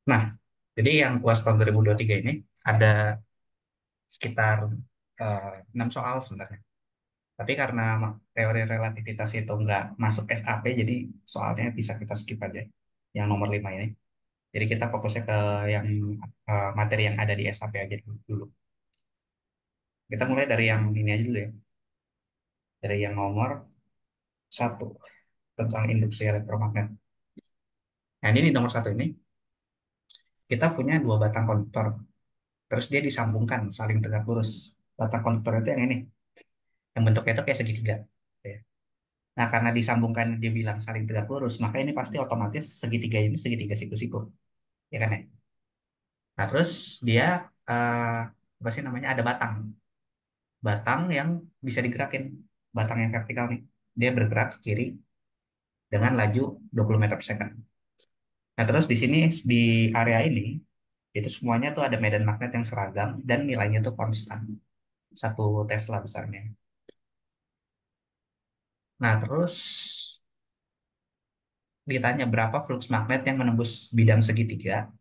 Nah, jadi yang UAS tahun 2023 ini ada sekitar 6 soal sebenarnya. Tapi karena teori relativitas itu nggak masuk SAP, jadi soalnya bisa kita skip aja. Yang nomor 5 ini. Jadi kita fokusnya ke yang materi yang ada di SAP aja dulu. Kita mulai dari yang ini aja dulu ya. Dari yang nomor 1 tentang induksi elektromagnet. Nah, ini di nomor 1 ini, kita punya dua batang konduktor. Terus dia disambungkan, saling tegak lurus. Batang konduktor itu yang ini, yang bentuknya itu kayak segitiga. Ya. Nah, karena disambungkan dia bilang saling tegak lurus, maka ini pasti otomatis segitiga ini segitiga siku-siku. Ya kan ya? Nah, terus dia, eh, apa sih namanya, ada batang. Batang yang bisa digerakin. Batang yang vertikal nih. Dia bergerak ke kiri dengan laju 20 meter per second. Nah, terus di sini, di area ini, itu semuanya tuh ada medan magnet yang seragam dan nilainya tuh konstan. 1 Tesla besarnya. Nah, terus ditanya berapa flux magnet yang menembus bidang segitiga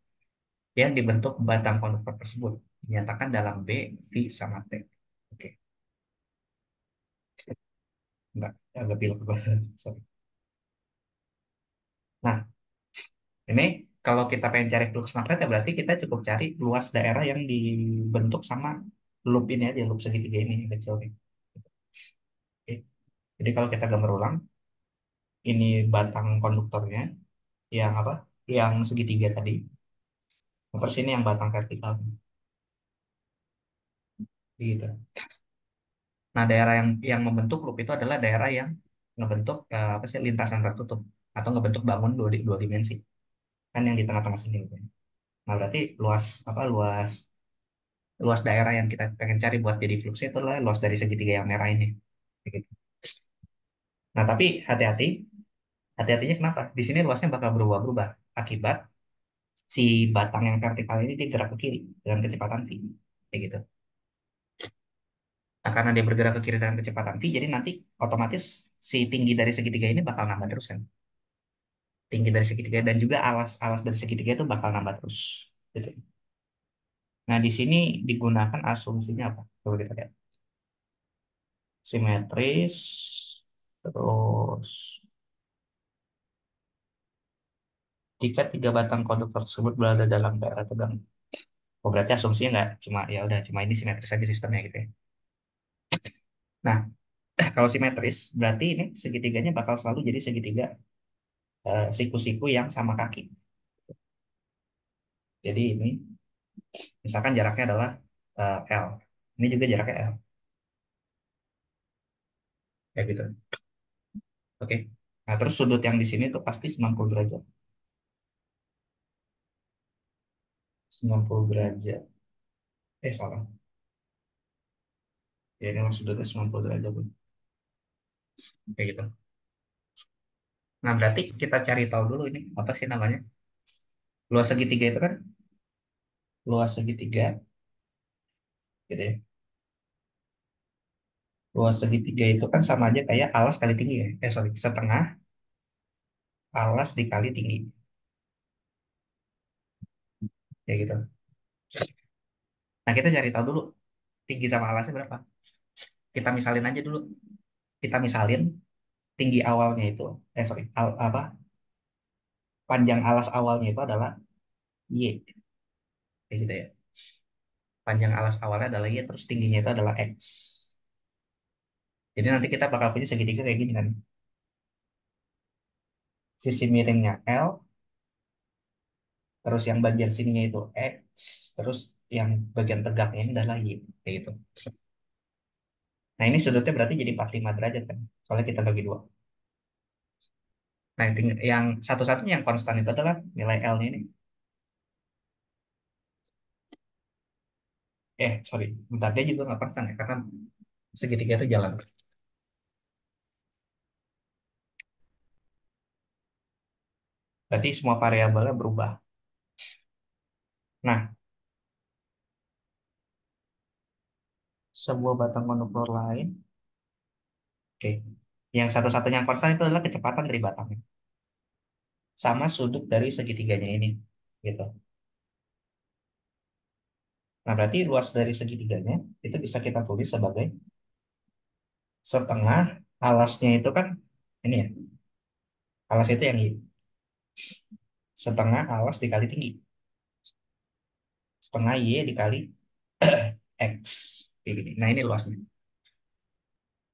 yang dibentuk batang konduktor tersebut. Dinyatakan dalam B, V, sama T. Oke, enggak, agak pilek banget. Sorry. Nah, ini kalau kita pengen cari flux magnet ya berarti kita cukup cari luas daerah yang dibentuk sama loop ini aja, loop segitiga ini yang kecil nih. Oke. Jadi kalau kita gambar ulang, ini batang konduktornya yang apa? Yang segitiga tadi. Terus ini yang batang vertikal. Gitu. Nah, daerah yang membentuk loop itu adalah daerah yang ngebentuk apa sih lintasan tertutup atau ngebentuk bangun dua dimensi. Kan yang di tengah-tengah sini gitu. Nah, berarti luas apa luas luas daerah yang kita pengen cari buat jadi fluxnya itu adalah luas dari segitiga yang merah ini. Gitu. Nah, tapi hati-hati, hati-hatinya kenapa? Di sini luasnya bakal berubah-berubah akibat si batang yang vertikal ini dia gerak ke kiri dengan kecepatan v. Kayak gitu. Nah, karena dia bergerak ke kiri dengan kecepatan v, jadi nanti otomatis si tinggi dari segitiga ini bakal nambah terus kan. Tinggi dari segitiga dan juga alas-alas dari segitiga itu bakal nambah terus. Gitu. Nah, di sini digunakan asumsinya apa? Coba kita lihat. Simetris, terus jika tiga batang konduktor tersebut berada dalam daerah tegang. Oh, berarti asumsinya nggak cuma ya udah cuma ini simetris aja sistemnya gitu ya. Nah, kalau simetris berarti ini segitiganya bakal selalu jadi segitiga siku-siku yang sama kaki. Jadi ini misalkan jaraknya adalah L. Ini juga jaraknya L. Kayak gitu. Oke. Nah, terus sudut yang di sini tuh pasti 90 derajat. 90 derajat. Salah. Ya, ini lah sudutnya 90 derajat tuh. Kayak gitu. Nah, berarti kita cari tahu dulu ini apa sih namanya? Luas segitiga itu kan luas segitiga gitu ya. Luas segitiga itu kan sama aja kayak alas kali tinggi ya. Sorry, setengah alas dikali tinggi. Kayak gitu. Nah, kita cari tahu dulu tinggi sama alasnya berapa. Kita misalin aja dulu. Kita misalin tinggi awalnya itu, sorry, apa, panjang alas awalnya itu adalah Y. Kayak gitu ya. Panjang alas awalnya adalah Y, terus tingginya itu adalah X. Jadi nanti kita bakal punya segitiga kayak gini kan. Sisi miringnya L, terus yang bagian sininya itu X, terus yang bagian tegaknya ini adalah Y. Kayak gitu. Nah, ini sudutnya berarti jadi 45 derajat kan. Soalnya kita bagi dua. Nah, yang satu-satunya yang konstan itu adalah nilai L-nya ini. Sorry. Bentar, dia juga nggak konstan ya. Karena segitiga itu jalan. Berarti semua variabelnya berubah. Nah, sebuah batang konduktor lain. Oke. Yang satu-satunya yang konstan itu adalah kecepatan dari batangnya. Sama sudut dari segitiganya ini. Gitu. Nah, berarti luas dari segitiganya itu bisa kita tulis sebagai setengah alasnya itu kan ini ya, alas itu yang Y. Setengah alas dikali tinggi. Setengah Y dikali X. Kayak gini. Nah, ini luasnya.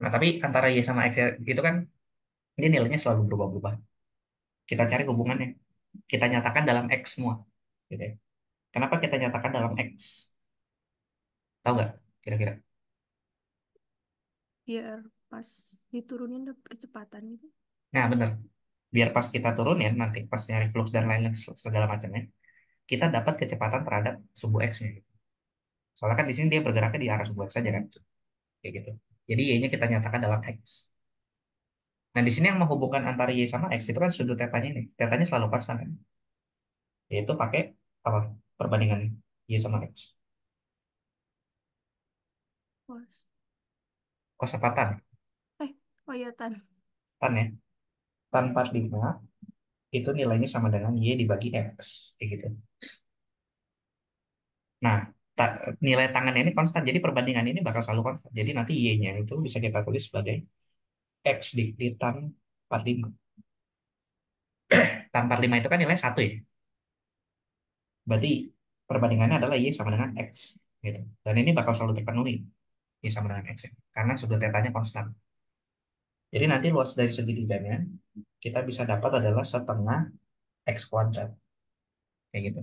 Nah, tapi antara Y sama X itu kan ini nilainya selalu berubah-ubah. Kita cari hubungannya. Kita nyatakan dalam X semua. Gitu ya. Kenapa kita nyatakan dalam X? Tahu nggak kira-kira? Biar pas diturunin dapet kecepatan gitu. Nah, bener. Biar pas kita turunin nanti, pas nyari flux dan lain-lain segala macamnya, kita dapat kecepatan terhadap subu X-nya. Soalnya kan di sini dia bergeraknya di arah subu X saja kan. Kayak gitu. Jadi Y-nya kita nyatakan dalam X. Nah, di sini yang menghubungkan antara Y sama X itu kan sudut tetanya ini. Tetanya selalu konstan kan. Yaitu pakai apa? Perbandingan Y sama X. Pas. Kos apa tan? Eh, oh iya Tan. Tan ya. Tan 45 itu nilainya sama dengan Y dibagi X. Kayak gitu. Nah, nilai tangan ini konstan. Jadi perbandingan ini bakal selalu konstan. Jadi nanti Y-nya itu bisa kita tulis sebagai X di tan 45. Tan 45 itu kan nilai satu ya. Berarti perbandingannya adalah Y sama dengan X. Gitu. Dan ini bakal selalu terpenuhi. Y sama dengan X ya. Karena sudut tetanya konstan. Jadi nanti luas dari segitiganya kita bisa dapat adalah setengah X kuadrat. Kayak gitu.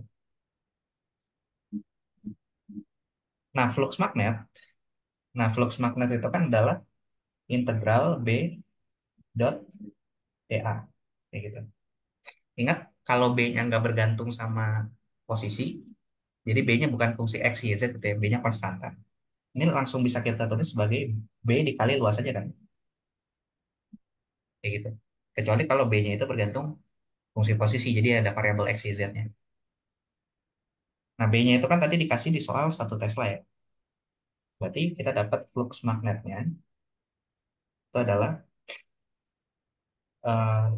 Nah, flux magnet. Nah, flux magnet itu kan adalah integral B dot dA. Kayak gitu. Ingat, kalau B-nya nggak bergantung sama posisi, jadi B-nya bukan fungsi X, Y, Z, gitu ya. B-nya konstanta. Ini langsung bisa kita tulis sebagai B dikali luas saja kan. Kayak gitu. Kecuali kalau B-nya itu bergantung fungsi posisi, jadi ada variabel X, Y, Z-nya. Nah, B-nya itu kan tadi dikasih di soal 1 Tesla ya. Berarti kita dapat flux magnetnya itu adalah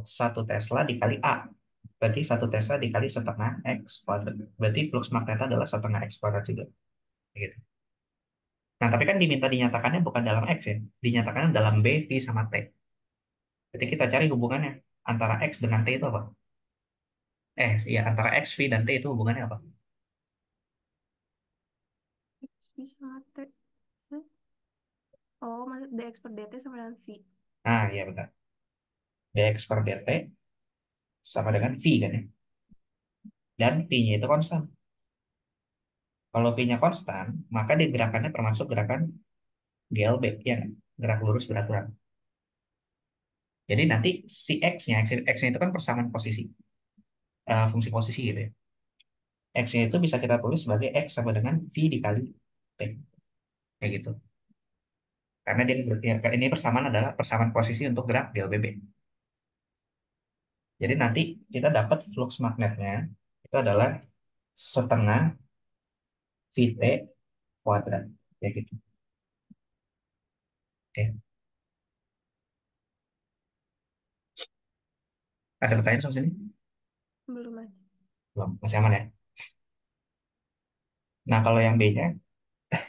1 Tesla dikali A. Berarti 1 Tesla dikali setengah X kuadrat. Berarti flux magnetnya adalah setengah X kuadrat juga. Gitu. Nah, tapi kan diminta dinyatakannya bukan dalam X ya. Dinyatakannya dalam B, V, sama T. Jadi kita cari hubungannya. Antara X dengan T itu apa? Iya, antara X, V, dan T itu hubungannya apa? X bisa T. Eh, oh, maksud dx per dt sama dengan V. Nah, iya benar. dx per dt sama dengan V kan ya. Dan V-nya itu konstan. Kalau V-nya konstan, maka dia gerakannya termasuk gerakan GLB, ya kan? Gerak lurus, gerak kurang. Jadi nanti si X-nya itu kan persamaan posisi, fungsi posisi gitu ya. X-nya itu bisa kita tulis sebagai X sama dengan V dikali T. Kayak gitu. Karena dia ya, ini persamaan adalah persamaan posisi untuk gerak di LBB. Jadi nanti kita dapat flux magnetnya itu adalah setengah VT kuadrat. Kayak gitu. Oke. Ada pertanyaan sama sini? Belum ada. Belum. Masih aman ya? Nah, kalau yang B-nya,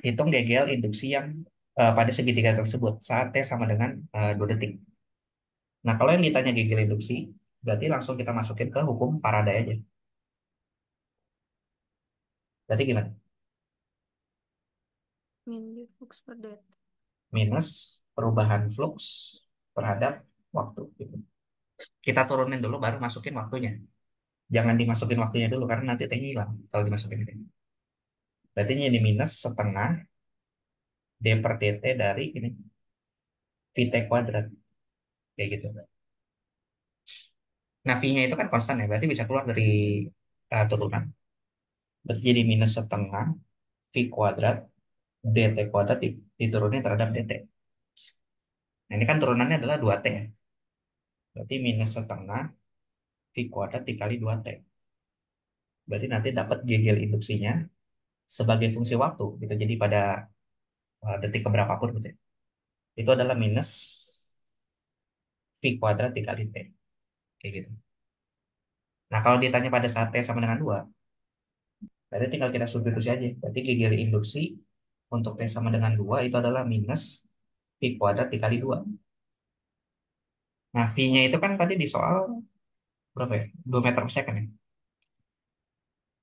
hitung DGL induksi yang pada segitiga tersebut saat T sama dengan 2 detik. Nah, kalau yang ditanya DGL induksi, berarti langsung kita masukin ke hukum Faraday aja. Berarti gimana? Min di flux per dt. Minus perubahan flux terhadap waktu. Gitu. Kita turunin dulu baru masukin waktunya. Jangan dimasukin waktunya dulu karena nanti T-nya hilang kalau dimasukin ini. Berarti ini minus setengah D per dt dari ini VT kuadrat. Kayak gitu. Nah, V-nya itu kan konstan ya, berarti bisa keluar dari turunan. Berarti jadi minus setengah V kuadrat dt kuadrat diturunin terhadap dt. Nah, ini kan turunannya adalah 2T ya. Berarti minus setengah V kuadrat dikali 2T. Berarti nanti dapat GGL induksinya sebagai fungsi waktu. Gitu. Jadi pada detik keberapapun gitu ya. Itu adalah minus V kuadrat dikali T. Kayak gitu. Nah, kalau ditanya pada saat T sama dengan 2, Berarti tinggal kita substitusi aja. Berarti GGL induksi untuk T sama dengan 2 itu adalah minus Pi kuadrat dikali 2. Nah, V-nya itu kan tadi di soal berapa ya? 2 meter per second ya.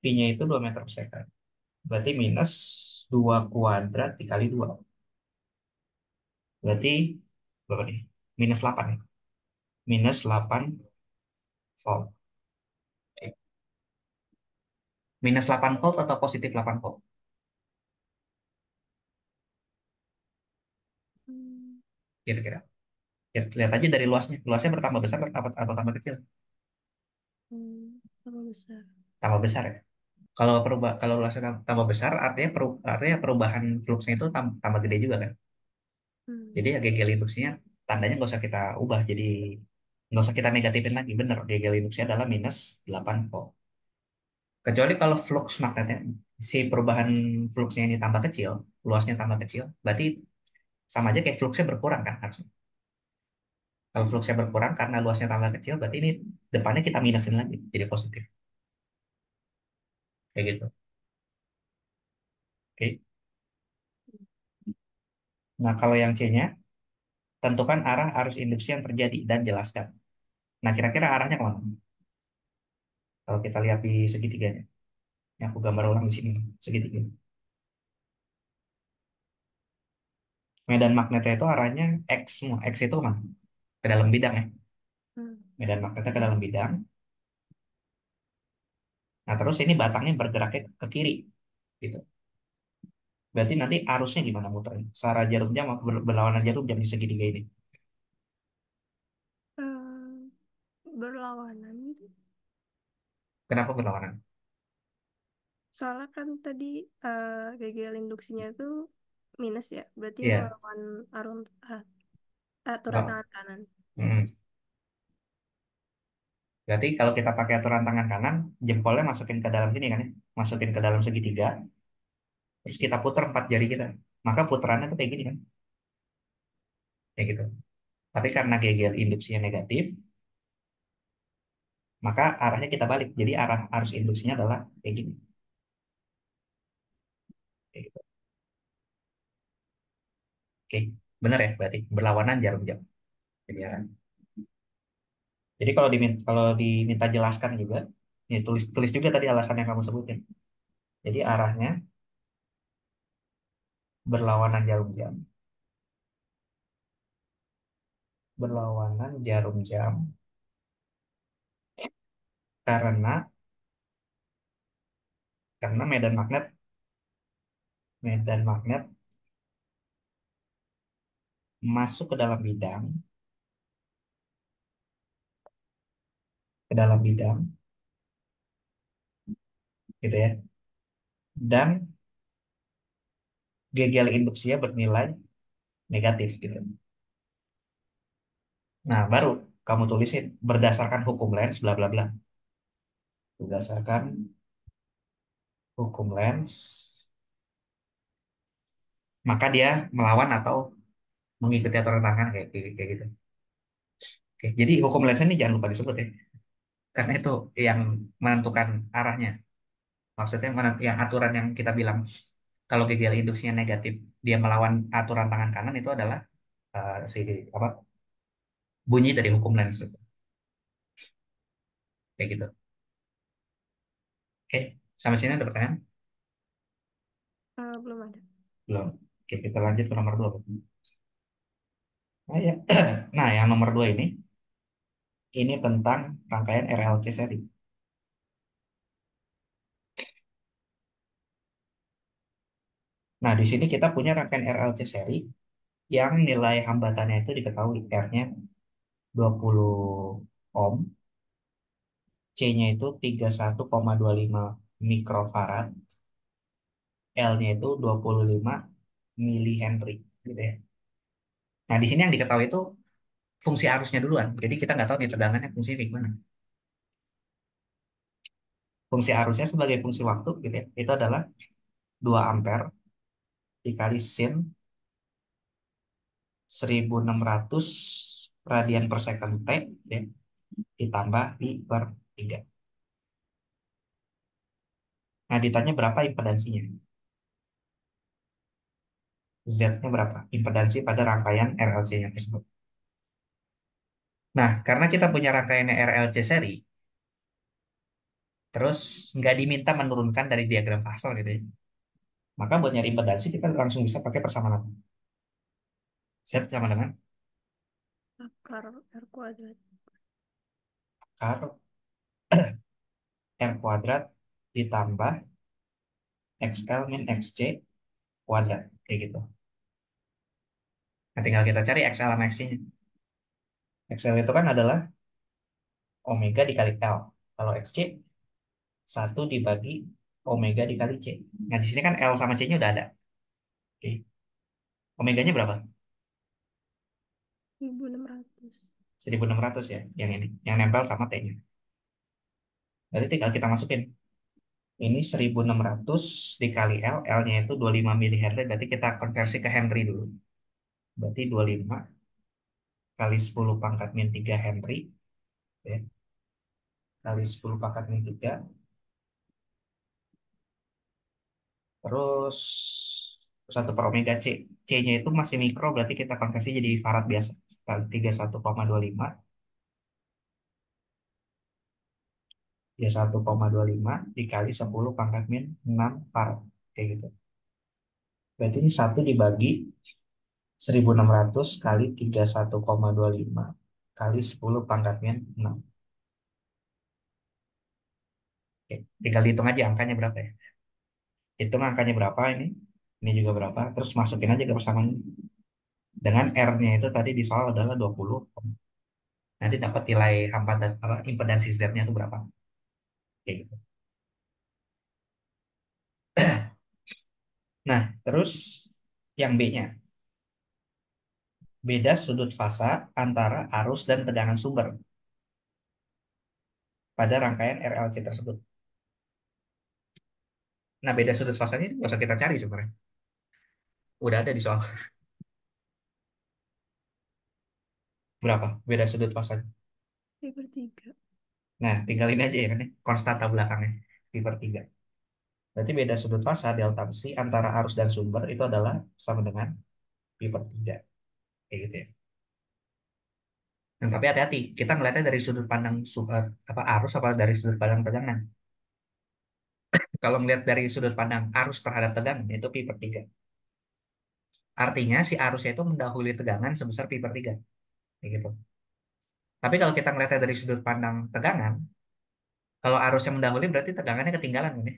Pi-nya itu 2 meter per second. Berarti minus 2 kuadrat dikali 2. Berarti berapa nih? Minus 8 ya. Minus 8 volt. Minus 8 volt atau positif 8 volt? Hmm. Kira-kira. Ya, lihat aja dari luasnya. Luasnya bertambah besar atau tambah kecil? Tambah besar. Tambah besar ya. Kalau luasnya tambah besar artinya artinya perubahan fluxnya itu tambah gede juga kan. Hmm. Jadi ya GG induksinya tandanya nggak usah kita ubah jadi nggak usah kita negatifin lagi. Bener GG induksinya adalah minus 8 volt. Kecuali kalau flux magnetnya si perubahan fluxnya ini tambah kecil, luasnya tambah kecil, berarti sama aja kayak fluxnya berkurang kan harusnya. Kalau fluxnya berkurang karena luasnya tambah kecil, berarti ini depannya kita minusin lagi jadi positif. Kayak gitu. Oke. Nah, kalau yang C-nya, tentukan arah arus induksi yang terjadi dan jelaskan. Nah, kira-kira arahnya kemana? Kalau kita lihat di segitiganya, yang aku gambar ulang di sini, segitiga. Medan magnetnya itu arahnya X semua. X itu mana? Ke dalam bidang ya. Hmm. Medan magnetnya ke dalam bidang. Nah, terus ini batangnya bergeraknya ke kiri. Gitu. Berarti nanti arusnya gimana muternya? Searah jarum jam atau berlawanan jarum jam di segitiga ini? Eh, Berlawanan gitu. Kenapa berlawanan? Soalnya kan tadi GGL induksinya itu minus ya, berarti Iya. melawan arun aturan Bak- tangan kanan. hmm. Berarti kalau kita pakai aturan tangan kanan, jempolnya masukin ke dalam sini kan ya? Masukin ke dalam segitiga, terus kita putar 4 jari kita. Maka putarannya tuh kayak gini kan? Kayak gitu. Tapi karena GGL induksinya negatif, maka arahnya kita balik. Jadi arah arus induksinya adalah kayak gini. Kayak gitu. Oke, benar ya berarti berlawanan jarum jam. Jadi, ya. Jadi kalau diminta jelaskan juga, ya tulis tulis juga tadi alasan yang kamu sebutin. Jadi arahnya berlawanan jarum jam, berlawanan jarum jam karena medan magnet masuk ke dalam bidang gitu ya. Dan GGL induksinya bernilai negatif gitu. Nah, baru kamu tulisin berdasarkan hukum Lenz bla bla bla. Berdasarkan hukum Lenz, maka dia melawan atau mengikuti aturan tangan kayak kayak gitu. Oke, jadi hukum Lenz ini jangan lupa disebut ya. Karena itu yang menentukan arahnya. Maksudnya yang aturan yang kita bilang kalau GGL induksinya negatif, dia melawan aturan tangan kanan itu adalah si apa bunyi dari hukum Lenz itu. Kayak gitu. Oke, sampai sini ada pertanyaan? Belum ada. Belum. Oke, kita lanjut ke nomor 2. Nah, ya. Nah, yang nomor 2 ini tentang rangkaian RLC seri. Nah, di sini kita punya rangkaian RLC seri yang nilai hambatannya itu diketahui R-nya 20 ohm, C-nya itu 31,25 mikrofarad, L-nya itu 25 milihenry gitu ya. Nah, di sini yang diketahui itu fungsi arusnya duluan. Jadi kita nggak tahu nih tegangannya fungsi gimana. Fungsi arusnya sebagai fungsi waktu gitu ya. Itu adalah 2 ampere dikali sin 1600 radian per second T ya, ditambah I per 3. Nah, ditanya berapa impedansinya. Z-nya berapa? Impedansi pada rangkaian RLC-nya tersebut. Nah, karena kita punya rangkaiannya RLC seri, terus nggak diminta menurunkan dari diagram Poisson gitu ya. Maka buat nyari impedansi kita langsung bisa pakai persamaan apa? Z sama dengan Akar R kuadrat. akar R kuadrat ditambah XL min XC kuadrat. Kayak gitu. Nah, tinggal kita cari XL sama XC-nya. XL itu kan adalah omega dikali L. Kalau XC, satu dibagi omega dikali C. Nah, di sini kan L sama C-nya udah ada. Oke. Omeganya berapa? 1600. 1600 ya, yang ini. Yang nempel sama T-nya. Berarti tinggal kita masukin. Ini 1600 dikali L. L-nya itu 25 mH. Berarti kita konversi ke Henry dulu. Berarti 25 kali 10 pangkat min 3 Henry. Ya, kali 10 pangkat min 3. Terus 1/omega C. C-nya itu masih mikro, berarti kita konversi jadi farad biasa. 31,25 ya 1,25 dikali 10 pangkat min 6 farad. Kayak gitu. Berarti ini 1 dibagi 1600 kali 31,25 kali 10 pangkat min 6. Oke, tinggal dihitung aja angkanya berapa ya. Hitung angkanya berapa ini. Ini juga berapa. Terus masukin aja ke persamaan. Dengan R-nya itu tadi di soal adalah 20. Nanti dapat nilai hambatan apa impedansi Z-nya itu berapa. Kayak gitu. Nah, terus yang B-nya. Beda sudut fasa antara arus dan tegangan sumber pada rangkaian RLC tersebut. Nah, beda sudut fasanya ini nggak usah kita cari sebenarnya. Udah ada di soal. Berapa beda sudut fasanya? Pi/3. Nah, tinggal ini aja ya kan ya. Konstanta belakangnya. Pi/3. Berarti beda sudut fasa delta besi antara arus dan sumber itu adalah sama dengan Pi/3. Kayak gitu ya. Nah, tapi hati-hati. Kita ngeliatnya dari sudut pandang apa arus apa dari sudut pandang tegangan. Kalau melihat dari sudut pandang arus terhadap tegangan itu Pi/3. Artinya si arusnya itu mendahului tegangan sebesar Pi/3. Kayak gitu. Tapi kalau kita ngeliatnya dari sudut pandang tegangan, kalau arusnya mendahului berarti tegangannya ketinggalan kan ya.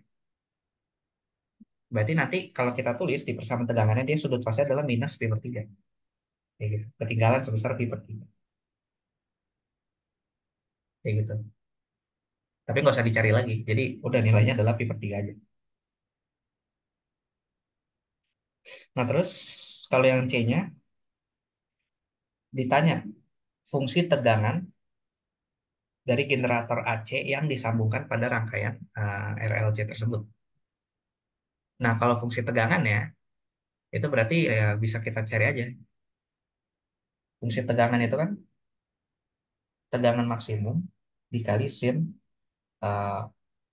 Berarti nanti kalau kita tulis di persamaan tegangannya dia sudut fase adalah minus Pi/3. Kayak gitu. Ketinggalan sebesar Pi/3. Kayak gitu. Tapi nggak usah dicari lagi. Jadi udah nilainya adalah Pi/3 aja. Nah terus kalau yang C-nya ditanya fungsi tegangan dari generator AC yang disambungkan pada rangkaian RLC tersebut. Nah kalau fungsi tegangannya itu berarti ya bisa kita cari aja. Fungsi tegangan itu kan tegangan maksimum dikali sin eh,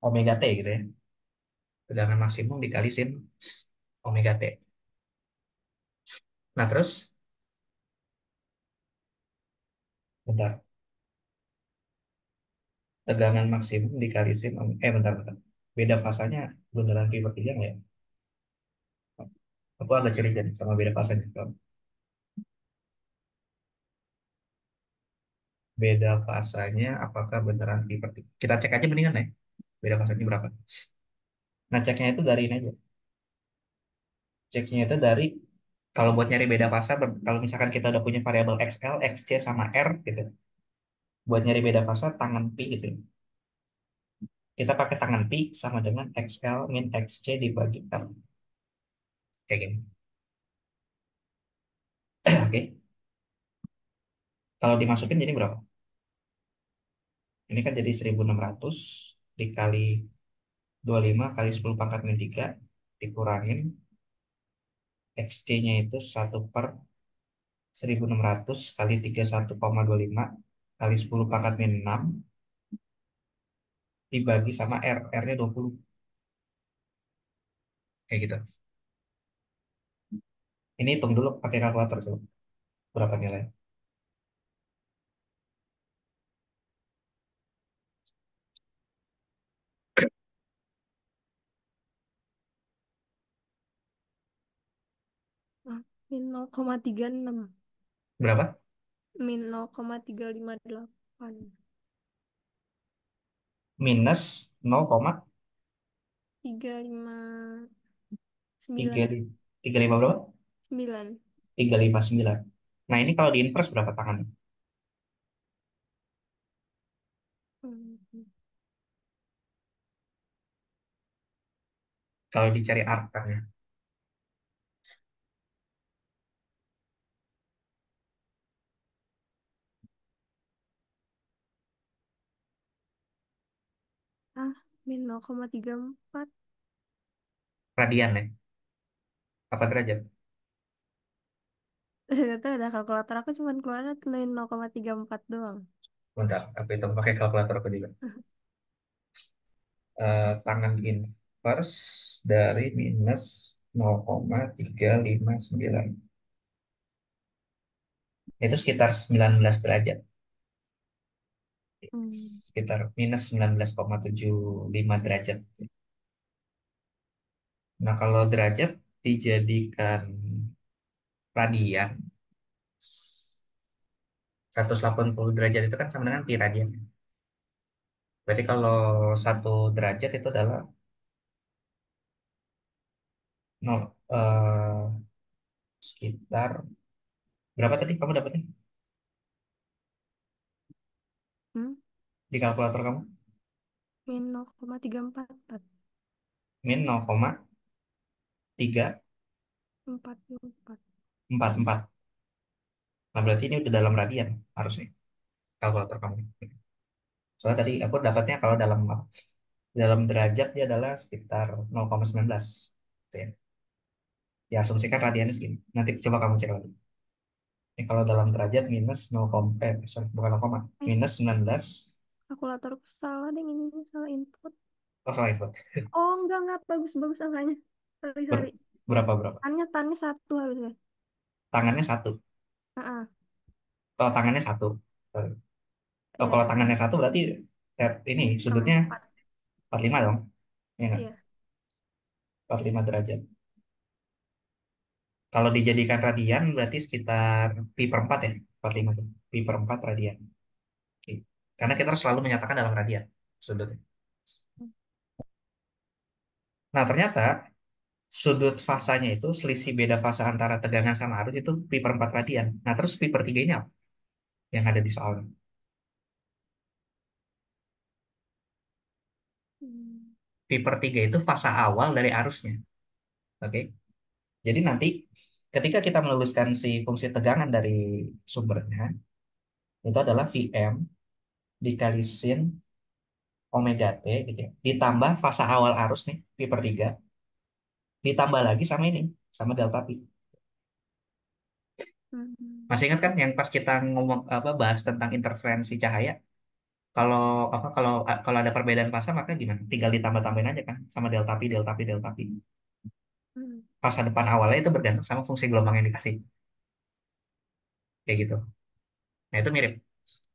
omega T gitu ya. Tegangan maksimum dikali sin omega T. Nah terus bentar. Tegangan maksimum dikali sin bentar. Beda fasanya beneran Pi/3 nggak ya? Aku agak curiga nih sama beda fasanya. Beda fasanya apakah beneran Pi/3? Kita cek aja mendingan ya. Beda fasanya berapa? Nah ceknya itu dari ini aja. Ceknya itu dari kalau buat nyari beda fasa, kalau misalkan kita udah punya variabel XL, XC sama R gitu. Buat nyari beda fasa tangan pi gitu. Kita pakai tangan pi sama dengan XL min XC dibagi L. Kayak gini. Oke. Kalau dimasukin jadi berapa? Ini kan jadi 1600 dikali 25 kali 10 pangkat min 3 dikurangin XC-nya itu 1/1600 kali 31,25 kali 10 pangkat min 6 dibagi sama R. R-nya 20. kayak gitu. Ini hitung dulu pakai kalkulator coba berapa nilai. Ah, min 0,36. Berapa? Min 0,358. Minus 359. 0,35 berapa? 9. 359. Nah ini kalau diinvers berapa tangan? Hmm. Kalau dicari arc kan ya. Ah, min 0,34. Radian ya. Apa derajat? Gak tahu dah, kalkulator aku cuma keluar min 0,34 doang. Bentar, aku hitung pakai kalkulator aku juga. Tangan inverse dari minus 0,359. Itu sekitar 19 derajat. Hmm. Sekitar minus 19,75 derajat. Nah, kalau derajat dijadikan radian, 180 derajat itu kan sama dengan pi radian. Berarti kalau 1 derajat itu adalah 0, sekitar berapa tadi kamu dapatnya Hmm? di kalkulator kamu? Min 0,344. Min 0,344. 44. Nah, berarti ini udah dalam radian harusnya kalkulator kamu. Soalnya tadi aku dapatnya kalau dalam derajat dia adalah sekitar 0,19. Gitu ya. Ya, asumsikan radiannya segini. Nanti coba kamu cek lagi. Ini kalau dalam derajat minus 0, sorry, bukan 0, Eh, minus 19. kalkulatorku salah deh, ini salah input. Oh, salah input. Oh, enggak, bagus, bagus angkanya. Sorry, sorry. Berapa? Tannya satu harusnya. Tangannya satu. Heeh, Kalau tangannya satu. Sorry. Oh, iya, kalau tangannya satu berarti ini pi sudutnya perempat. 45 dong. Ya nggak? Iya. 45 derajat. Kalau dijadikan radian berarti sekitar pi per 4 ya. 45 tuh. Pi per 4 radian. Oke. Karena kita harus selalu menyatakan dalam radian sudutnya. Nah, ternyata sudut fasanya itu selisih beda fasa antara tegangan sama arus itu pi per 4 radian. Nah, terus pi per 3 ini apa yang ada di soal? Hmm. Pi per 3 itu fasa awal dari arusnya. Oke. Jadi nanti ketika kita meluluskan si fungsi tegangan dari sumbernya, itu adalah Vm dikali sin omega T gitu ya. Ditambah fasa awal arus nih, pi per 3. Ditambah lagi sama ini, sama delta pi. Hmm. Masih ingat kan yang pas kita ngomong apa bahas tentang interferensi cahaya? Kalau kalau ada perbedaan fasa maka gimana? Tinggal ditambah-tambahin aja kan sama delta pi, delta pi, delta pi. Hmm. Fasa depan awalnya itu bergantung sama fungsi gelombang yang dikasih. Kayak gitu. Nah, itu mirip.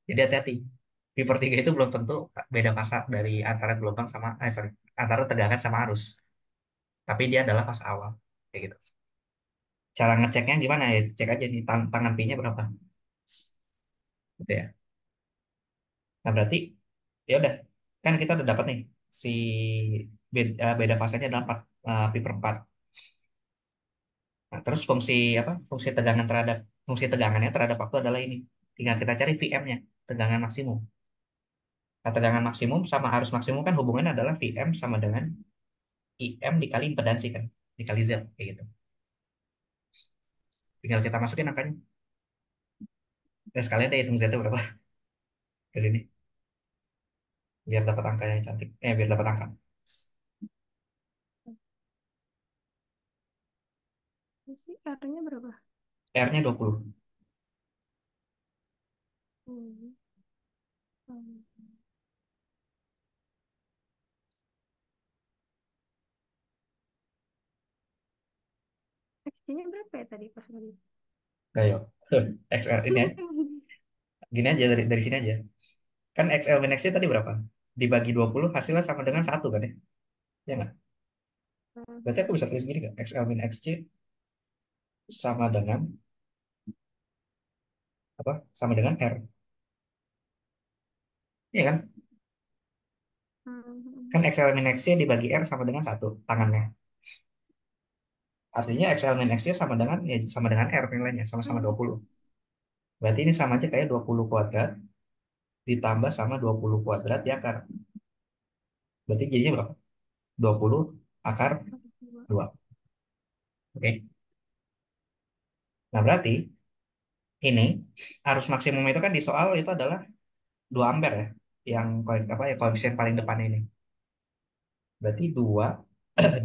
Jadi hati-hati. Pi per 3 itu belum tentu beda fasa dari antara gelombang sama sorry, antara tegangan sama arus. Tapi dia adalah fasa awal. Kayak gitu. Cara ngeceknya gimana ya? Cek aja nih tangan pi-nya berapa. Gitu ya. Nah, berarti ya udah kan kita udah dapat nih si beda fasanya adalah 4 pi per 4. Nah, terus apa? Fungsi tegangannya terhadap waktu adalah ini. Tinggal kita cari Vm-nya, tegangan maksimum. Nah, tegangan maksimum sama arus maksimum kan hubungannya adalah Vm sama dengan Im dikali impedansi kan, dikali Z kayak gitu. Tinggal kita masukin angkanya. Ya, sekalian deh hitung Z-nya berapa ke sini biar dapat angkanya yang cantik. Biar dapat angka. Ini sih R-nya berapa? R-nya 20. Hmm. Hmm. Kayaknya berapa ya tadi pas tadi? Ayo. XL ini aja. Gini aja dari sini aja. Kan XL min XC tadi berapa? Dibagi 20 hasilnya sama dengan satu kan ya? Ya nggak? Berarti aku bisa tulis gini kan? XL min XC sama dengan apa? Sama dengan R. Iya kan? Kan XL min XC dibagi R sama dengan satu tangannya. Artinya XL min XC sama dengan ya sama dengan R nilainya sama-sama 20. Berarti ini sama aja kayak 20 kuadrat ditambah sama 20 kuadrat di akar. Berarti jadinya berapa? 20 akar 2. Oke. Nah, berarti ini arus maksimum itu kan di soal itu adalah 2 ampere ya. Yang apa ya koefisien paling depan ini. Berarti 2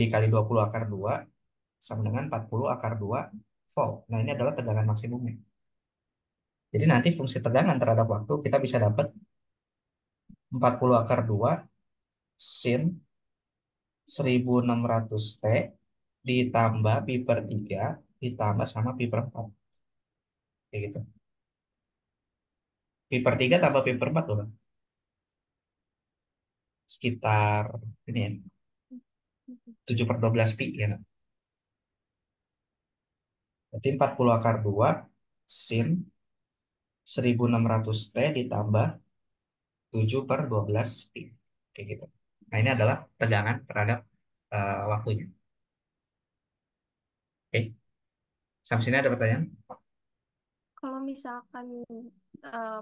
dikali 20 akar 2 sama dengan 40 akar 2 volt. Nah, ini adalah tegangan maksimumnya. Jadi nanti fungsi tegangan terhadap waktu kita bisa dapat 40 akar 2 sin 1600 T ditambah pi per 3 ditambah sama pi per 4. Kayak gitu. Pi per 3 tambah pi per 4 tuh, Bang. Sekitar ini ya, 7 per 12 pi ya. Berarti 40 akar 2 sin 1600 T ditambah 7 per 12 pi. Kayak gitu. Nah, ini adalah tegangan terhadap waktunya. Oke, sampai sini ada pertanyaan? Kalau misalkan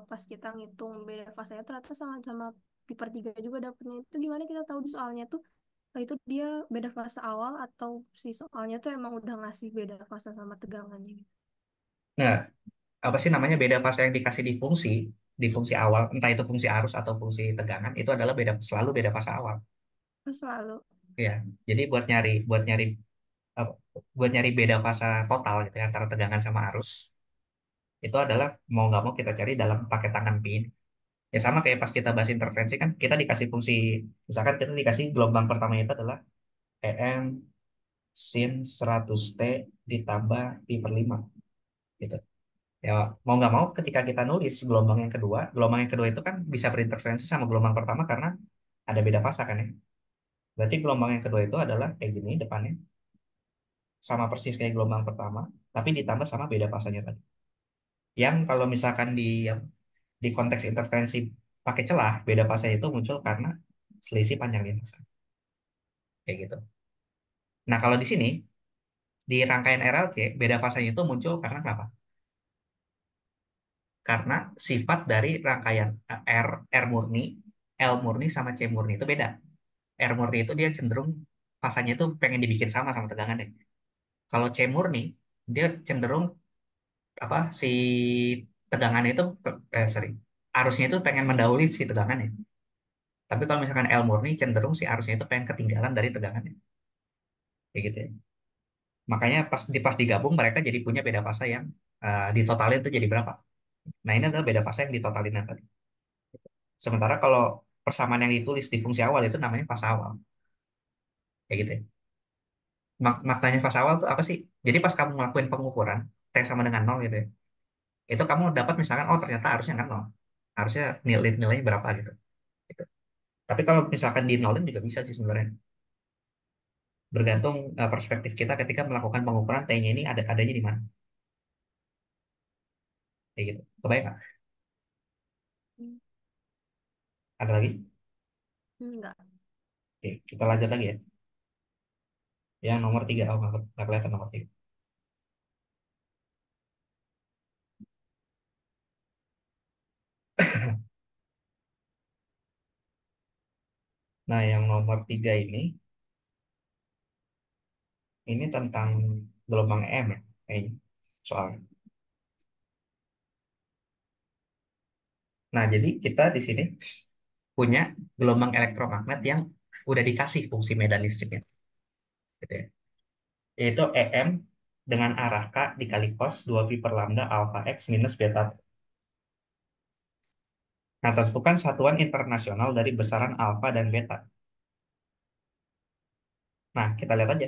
pas kita ngitung beda fasanya ternyata sama-sama pi per tiga juga dapetnya, itu gimana kita tahu di soalnya tuh itu dia beda fase awal atau si soalnya tuh emang udah ngasih beda fase sama tegangannya gitu. Nah, apa sih namanya beda fase yang dikasih di fungsi awal, entah itu fungsi arus atau fungsi tegangan, itu adalah selalu beda fase awal. Terus selalu. Ya, jadi apa, buat nyari beda fase total gitu ya, antara tegangan sama arus, itu adalah mau nggak mau kita cari dalam pakai tangan pi ini. Ya sama kayak pas kita bahas intervensi kan kita dikasih fungsi, misalkan kita dikasih gelombang pertama itu adalah EM sin 100 T ditambah pi per 5 gitu. Ya mau nggak mau ketika kita nulis gelombang yang kedua itu kan bisa berinterferensi sama gelombang pertama karena ada beda fasa kan ya. Berarti gelombang yang kedua itu adalah kayak gini depannya, sama persis kayak gelombang pertama, tapi ditambah sama beda fasanya tadi. Yang kalau misalkan di konteks intervensi pakai celah, beda fasa itu muncul karena selisih panjang lintasan. Kayak gitu. Nah, kalau di sini, di rangkaian RLC, beda fasanya itu muncul karena kenapa? Karena sifat dari rangkaian R murni, L murni, sama C murni itu beda. R murni itu dia cenderung fasanya itu pengen dibikin sama sama tegangannya. Kalau C murni, dia cenderung apa si tegangannya itu sorry, arusnya itu pengen mendahului si tegangannya. Tapi kalau misalkan L murni cenderung si arusnya itu pengen ketinggalan dari tegangannya. Kayak gitu ya. Makanya pas digabung mereka jadi punya beda fasa yang ditotalin itu jadi berapa. Nah, ini adalah beda fasa yang ditotalin tadi. Sementara kalau persamaan yang ditulis di fungsi awal itu namanya fasa awal. Kayak gitu ya. Maknanya fasa awal itu apa sih? Jadi pas kamu ngelakuin pengukuran T sama dengan nol gitu ya. Itu kamu dapat misalkan oh ternyata harusnya nggak nol. Harusnya nilainya berapa gitu. Gitu. Tapi kalau misalkan di nolin juga bisa sih sebenarnya. Bergantung perspektif kita ketika melakukan pengukuran T-nya ini adanya di mana. Kayak gitu. Kebayang nggak? Hmm. Ada lagi? Enggak. Oke, kita lanjut lagi ya. Yang nomor 3, oh nggak kelihatan nomor 3. Nah, yang nomor 3 ini tentang gelombang EM ya, kayaknya soalnya. Nah, jadi kita di sini punya gelombang elektromagnet yang udah dikasih fungsi medan listriknya, gitu ya. Yaitu EM dengan arah K dikali cos 2 pi per lambda alpha X minus beta. Nah, tentukan satuan internasional dari besaran alpha dan beta. Nah, kita lihat aja.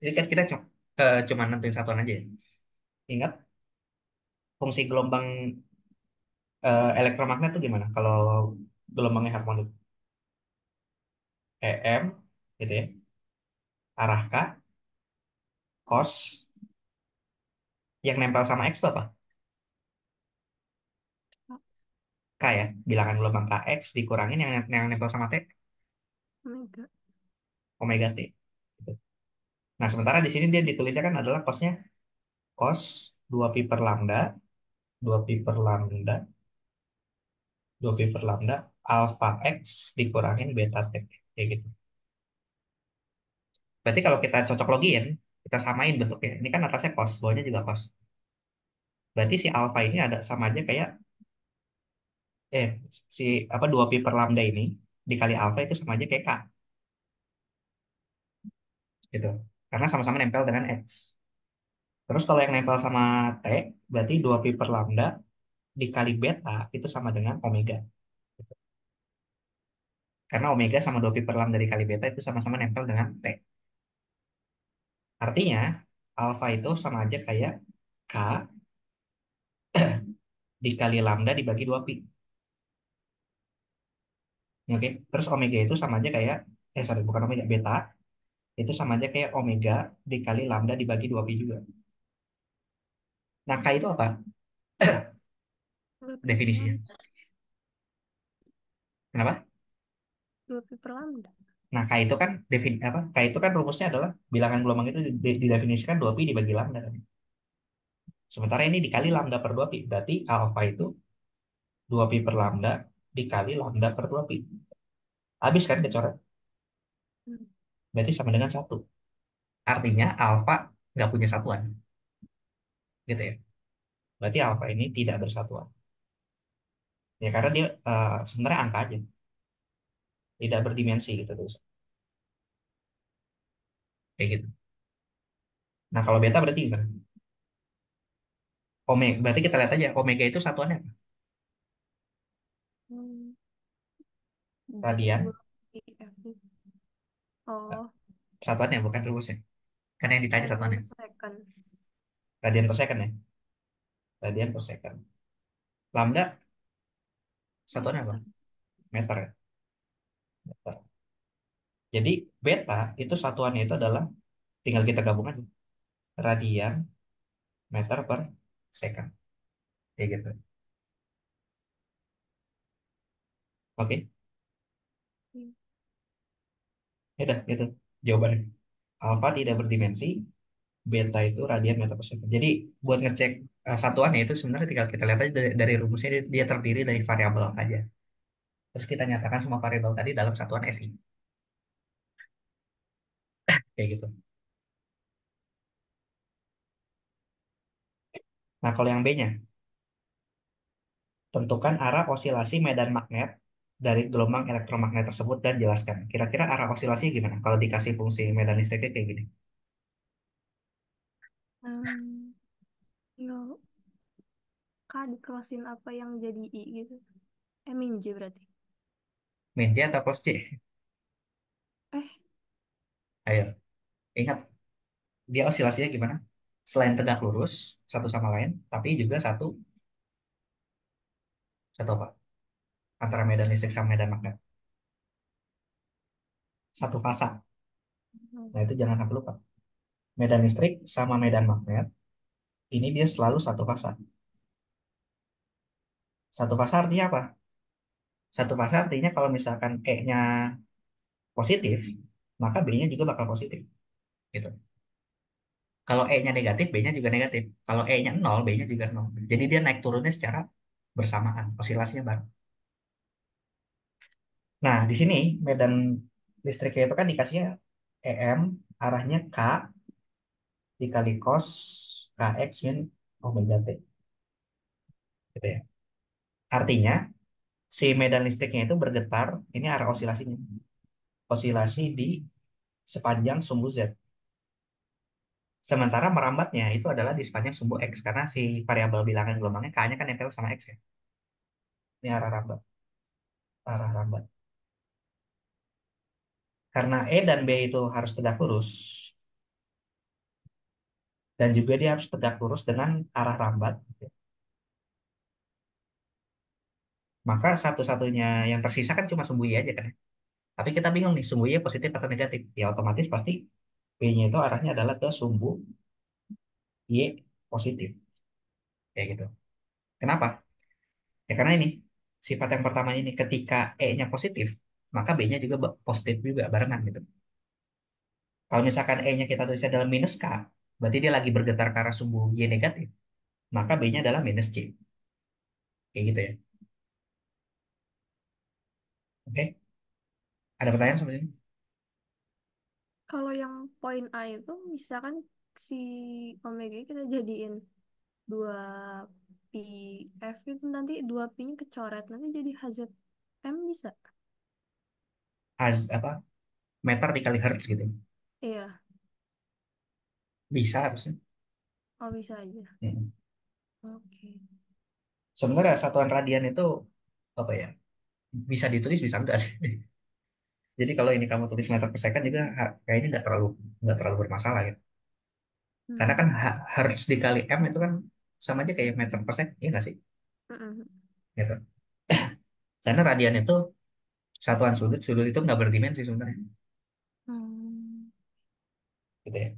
Jadi kan kita cuma nentuin satuan aja ya. Ingat fungsi gelombang elektromagnet tuh gimana? Kalau gelombangnya harmonik, EM gitu ya. Arah K, cos yang nempel sama X itu apa? K ya, bilangan gelombang KX dikurangin yang nempel sama T, Omega. omega T. Gitu. Nah, sementara di sini dia ditulisnya kan adalah cosnya cos 2 pi per lambda, 2 pi per lambda, 2 pi per lambda, alpha X dikurangin beta T. Kayak gitu. Berarti kalau kita cocok login, kita samain bentuknya. Ini kan atasnya cos, bawahnya juga cos. Berarti si alpha ini ada sama aja kayak eh si apa 2 pi per lambda ini dikali alpha itu sama aja kayak K gitu. Karena sama-sama nempel dengan X. Terus kalau yang nempel sama T berarti 2 pi per lambda dikali beta itu sama dengan omega. Karena omega sama 2 pi per lambda dikali beta itu sama-sama nempel dengan T. Artinya alpha itu sama aja kayak K dikali lambda dibagi 2 pi. Oke, terus omega itu sama aja kayak sorry bukan omega, beta itu sama aja kayak omega dikali lambda dibagi 2 pi juga. Nah, K itu apa? Dua pi per Definisinya. lambda. Kenapa? Dua pi per lambda. Nah, K itu kan K itu kan rumusnya adalah bilangan gelombang itu didefinisikan 2 pi dibagi lambda kan. Sementara ini dikali lambda per 2 pi, berarti alfa itu 2 pi per lambda dikali lambda per 2 pi. Habis kan kecoret? Hmm. Berarti sama dengan satu. Artinya alfa nggak punya satuan, gitu ya. Berarti alfa ini tidak bersatuan. Ya karena dia sebenarnya angka aja, tidak berdimensi gitu terus. Kayak gitu. Nah, kalau beta berarti gimana? Omega, berarti kita lihat aja omega itu satuannya apa? Hmm. Radian, Dua pi f. Oh, satuannya bukan rumusnya. Kan yang ditanya radian satuannya. per second. Radian per second ya. Radian per second. Lambda satuannya apa? Meter. Meter ya. Meter. Jadi beta itu satuannya itu adalah tinggal kita gabungkan radian meter per second. Kayak gitu. Oke, Hmm. ya udah gitu jawabannya. Alfa tidak berdimensi, beta itu radian meter per second. Jadi buat ngecek satuannya itu sebenarnya tinggal kita lihat aja dari rumusnya dia terdiri dari variabel apa aja. Terus kita nyatakan semua variabel tadi dalam satuan SI. Kayak gitu. Nah, kalau yang B-nya, tentukan arah osilasi medan magnet dari gelombang elektromagnet tersebut dan jelaskan. Kira-kira arah osilasinya gimana? Kalau dikasih fungsi medan listriknya kayak gini. Hmm. Yo, K dikerasin apa yang jadi I gitu. Min J berarti. Min J atau plus J? Eh, Ayo, ingat dia osilasinya gimana? Selain tegak lurus satu sama lain, tapi juga satu satu apa? Antara medan listrik sama medan magnet. Satu fasa. hmm. Nah, itu jangan sampai lupa. Medan listrik sama medan magnet ini dia selalu satu fasa. Satu fasa artinya apa? Satu fasa artinya kalau misalkan E-nya positif, maka B-nya juga bakal positif. Gitu. Kalau E-nya negatif, B-nya juga negatif. Kalau E-nya nol, B-nya juga nol. Jadi dia naik turunnya secara bersamaan, osilasinya bareng. Nah, di sini medan listriknya itu kan dikasihnya EM, arahnya K dikali cos KX min omega T. Gitu ya. Artinya, si medan listriknya itu bergetar, ini arah osilasinya. Osilasi di sepanjang sumbu Z. Sementara merambatnya itu adalah di sepanjang sumbu X, karena si variabel bilangan gelombangnya K-nya kan nempel sama X ya. Ini arah rambat. Arah rambat. Karena E dan B itu harus tegak lurus, dan juga dia harus tegak lurus dengan arah rambat. Maka satu-satunya yang tersisa kan cuma sumbu Y aja kan. Tapi kita bingung nih, sumbu Y positif atau negatif. Ya otomatis pasti B-nya itu arahnya adalah ke sumbu Y positif. Kayak gitu. Kenapa? Ya karena ini, sifat yang pertama ini, ketika E-nya positif, maka B-nya juga positif juga, barengan gitu. Kalau misalkan E-nya kita tulisnya dalam minus K, berarti dia lagi bergetar ke arah sumbu Y negatif, maka B-nya adalah minus C. Kayak gitu ya. Oke? Ada pertanyaan seperti ini? Kalau yang poin A itu misalkan si omega kita jadiin dua pi f itu nanti dua pi-nya kecoret nanti jadi HZM bisa. Apa? Meter dikali hertz gitu. Iya, Bisa harusnya. oh bisa aja. Hmm. Oke. Sebenarnya satuan radian itu apa ya? Bisa ditulis, bisa enggak sih. Jadi kalau ini kamu tulis meter per second juga kayaknya nggak terlalu bermasalah gitu. Karena kan Hmm. hertz dikali m itu kan sama aja kayak meter per second, iya nggak sih? Mm-mm. Gitu. Karena radian itu satuan sudut, sudut itu nggak berdimensi sebenarnya. Hmm. Gitu ya.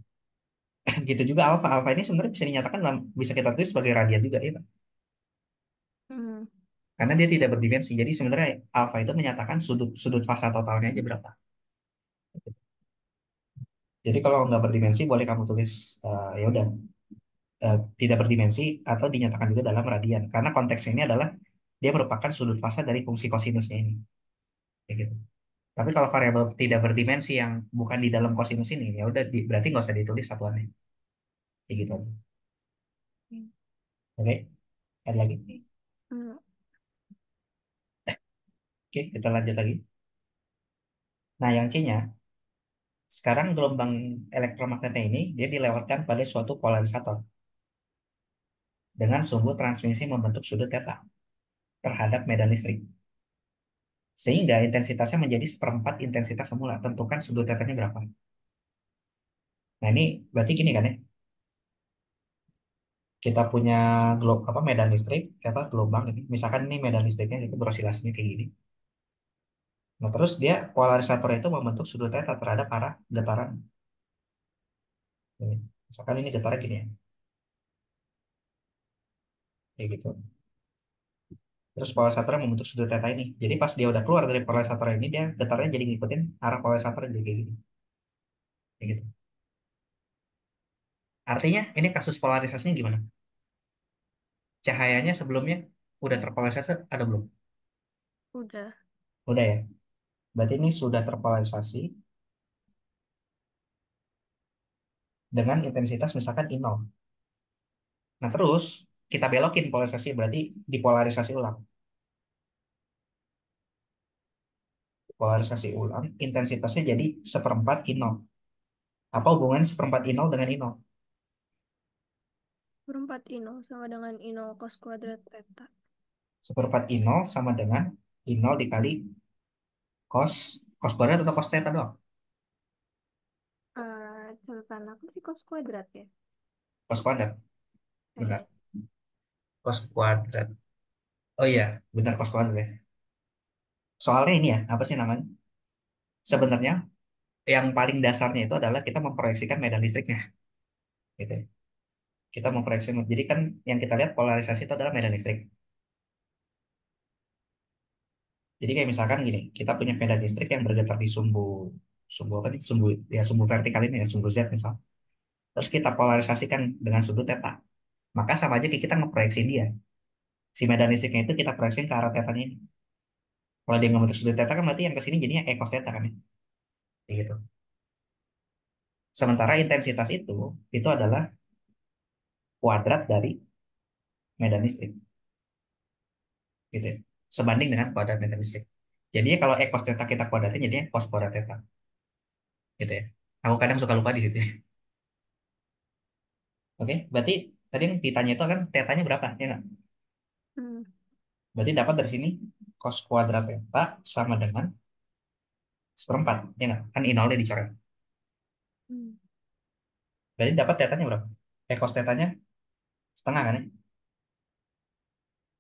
Gitu juga alfa, alfa ini sebenarnya bisa dinyatakan bisa kita tulis sebagai radian juga ya, Pak. Hmm. Karena dia tidak berdimensi. Jadi sebenarnya alfa itu menyatakan sudut sudut fasa totalnya aja berapa. Jadi kalau nggak berdimensi boleh kamu tulis ya udah tidak berdimensi atau dinyatakan juga dalam radian. Karena konteksnya ini adalah dia merupakan sudut fasa dari fungsi kosinusnya ini. Kayak gitu. Tapi kalau variabel tidak berdimensi yang bukan di dalam kosinus ini, ya udah berarti nggak usah ditulis satuannya. Kayak gitu aja. Oke, ada lagi. Hmm. Oke, kita lanjut lagi. Nah, yang C-nya, sekarang gelombang elektromagnetnya ini dia dilewatkan pada suatu polarisator dengan sumbu transmisi membentuk sudut theta terhadap medan listrik. Sehingga intensitasnya menjadi seperempat intensitas semula. Tentukan sudut tetanya berapa. Nah, ini berarti gini kan ya. Kita punya apa medan listrik, apa gelombang ini. Misalkan ini medan listriknya itu berosilasinya kayak gini. Nah, terus dia polarisator itu membentuk sudut theta terhadap arah getaran. Ini. Misalkan ini getaran gini ya. Kayak gitu. Terus polarisatornya membentuk sudut theta ini. Jadi pas dia udah keluar dari polarisator ini, dia getarannya jadi ngikutin arah polarisator jadi kayak gini. Kayak gitu. Artinya ini kasus polarisasinya gimana? Cahayanya sebelumnya udah terpolarisasi ada belum? Udah. Udah ya. Berarti ini sudah terpolarisasi dengan intensitas misalkan I0. Nah terus kita belokin polarisasi berarti dipolarisasi ulang. Polarisasi ulang, intensitasnya jadi seperempat I0. Apa hubungan seperempat I0 dengan I0? Seperempat I0 sama dengan I0 cos kuadrat theta. Seperempat I0 sama dengan I0 dikali cos cos kuadrat atau cos theta doang? Catatan aku sih cos kuadrat ya. Cos kuadrat. Bentar. Kayaknya. Cos kuadrat. Oh iya, benar cos kuadrat ya. Soalnya ini ya, apa sih namanya? Sebenarnya yang paling dasarnya itu adalah kita memproyeksikan medan listriknya. Gitu ya. Kita memproyeksi. Jadi kan yang kita lihat polarisasi itu adalah medan listrik. Jadi kayak misalkan gini, kita punya medan listrik yang bergetar di sumbu sumbu apa nih? Sumbu ya sumbu vertikal ini ya, sumbu Z misal. Terus kita polarisasikan dengan sudut theta. Maka sama aja kayak kita ngeproyeksi dia. Si medan listriknya itu kita proyeksiin ke arah theta ini. Kalau dia ngebentuk sudut theta kan berarti yang ke sini jadinya e cos theta kan ya. Kayak gitu. Sementara intensitas itu adalah kuadrat dari medan listrik gitu ya. Sebanding dengan kuadrat medan listrik. Jadinya kalau e cos theta kita kuadratin jadinya cos kuadrat theta gitu ya. Aku kadang suka lupa di situ. Oke, berarti tadi yang ditanya itu kan tetanya berapa ya nggak? Hmm. Berarti dapat dari sini cos kuadrat theta sama dengan seperempat ya nggak? Kan I0 dicoret. Hmm. Berarti dapat tetanya berapa? cos tetanya setengah kan ya?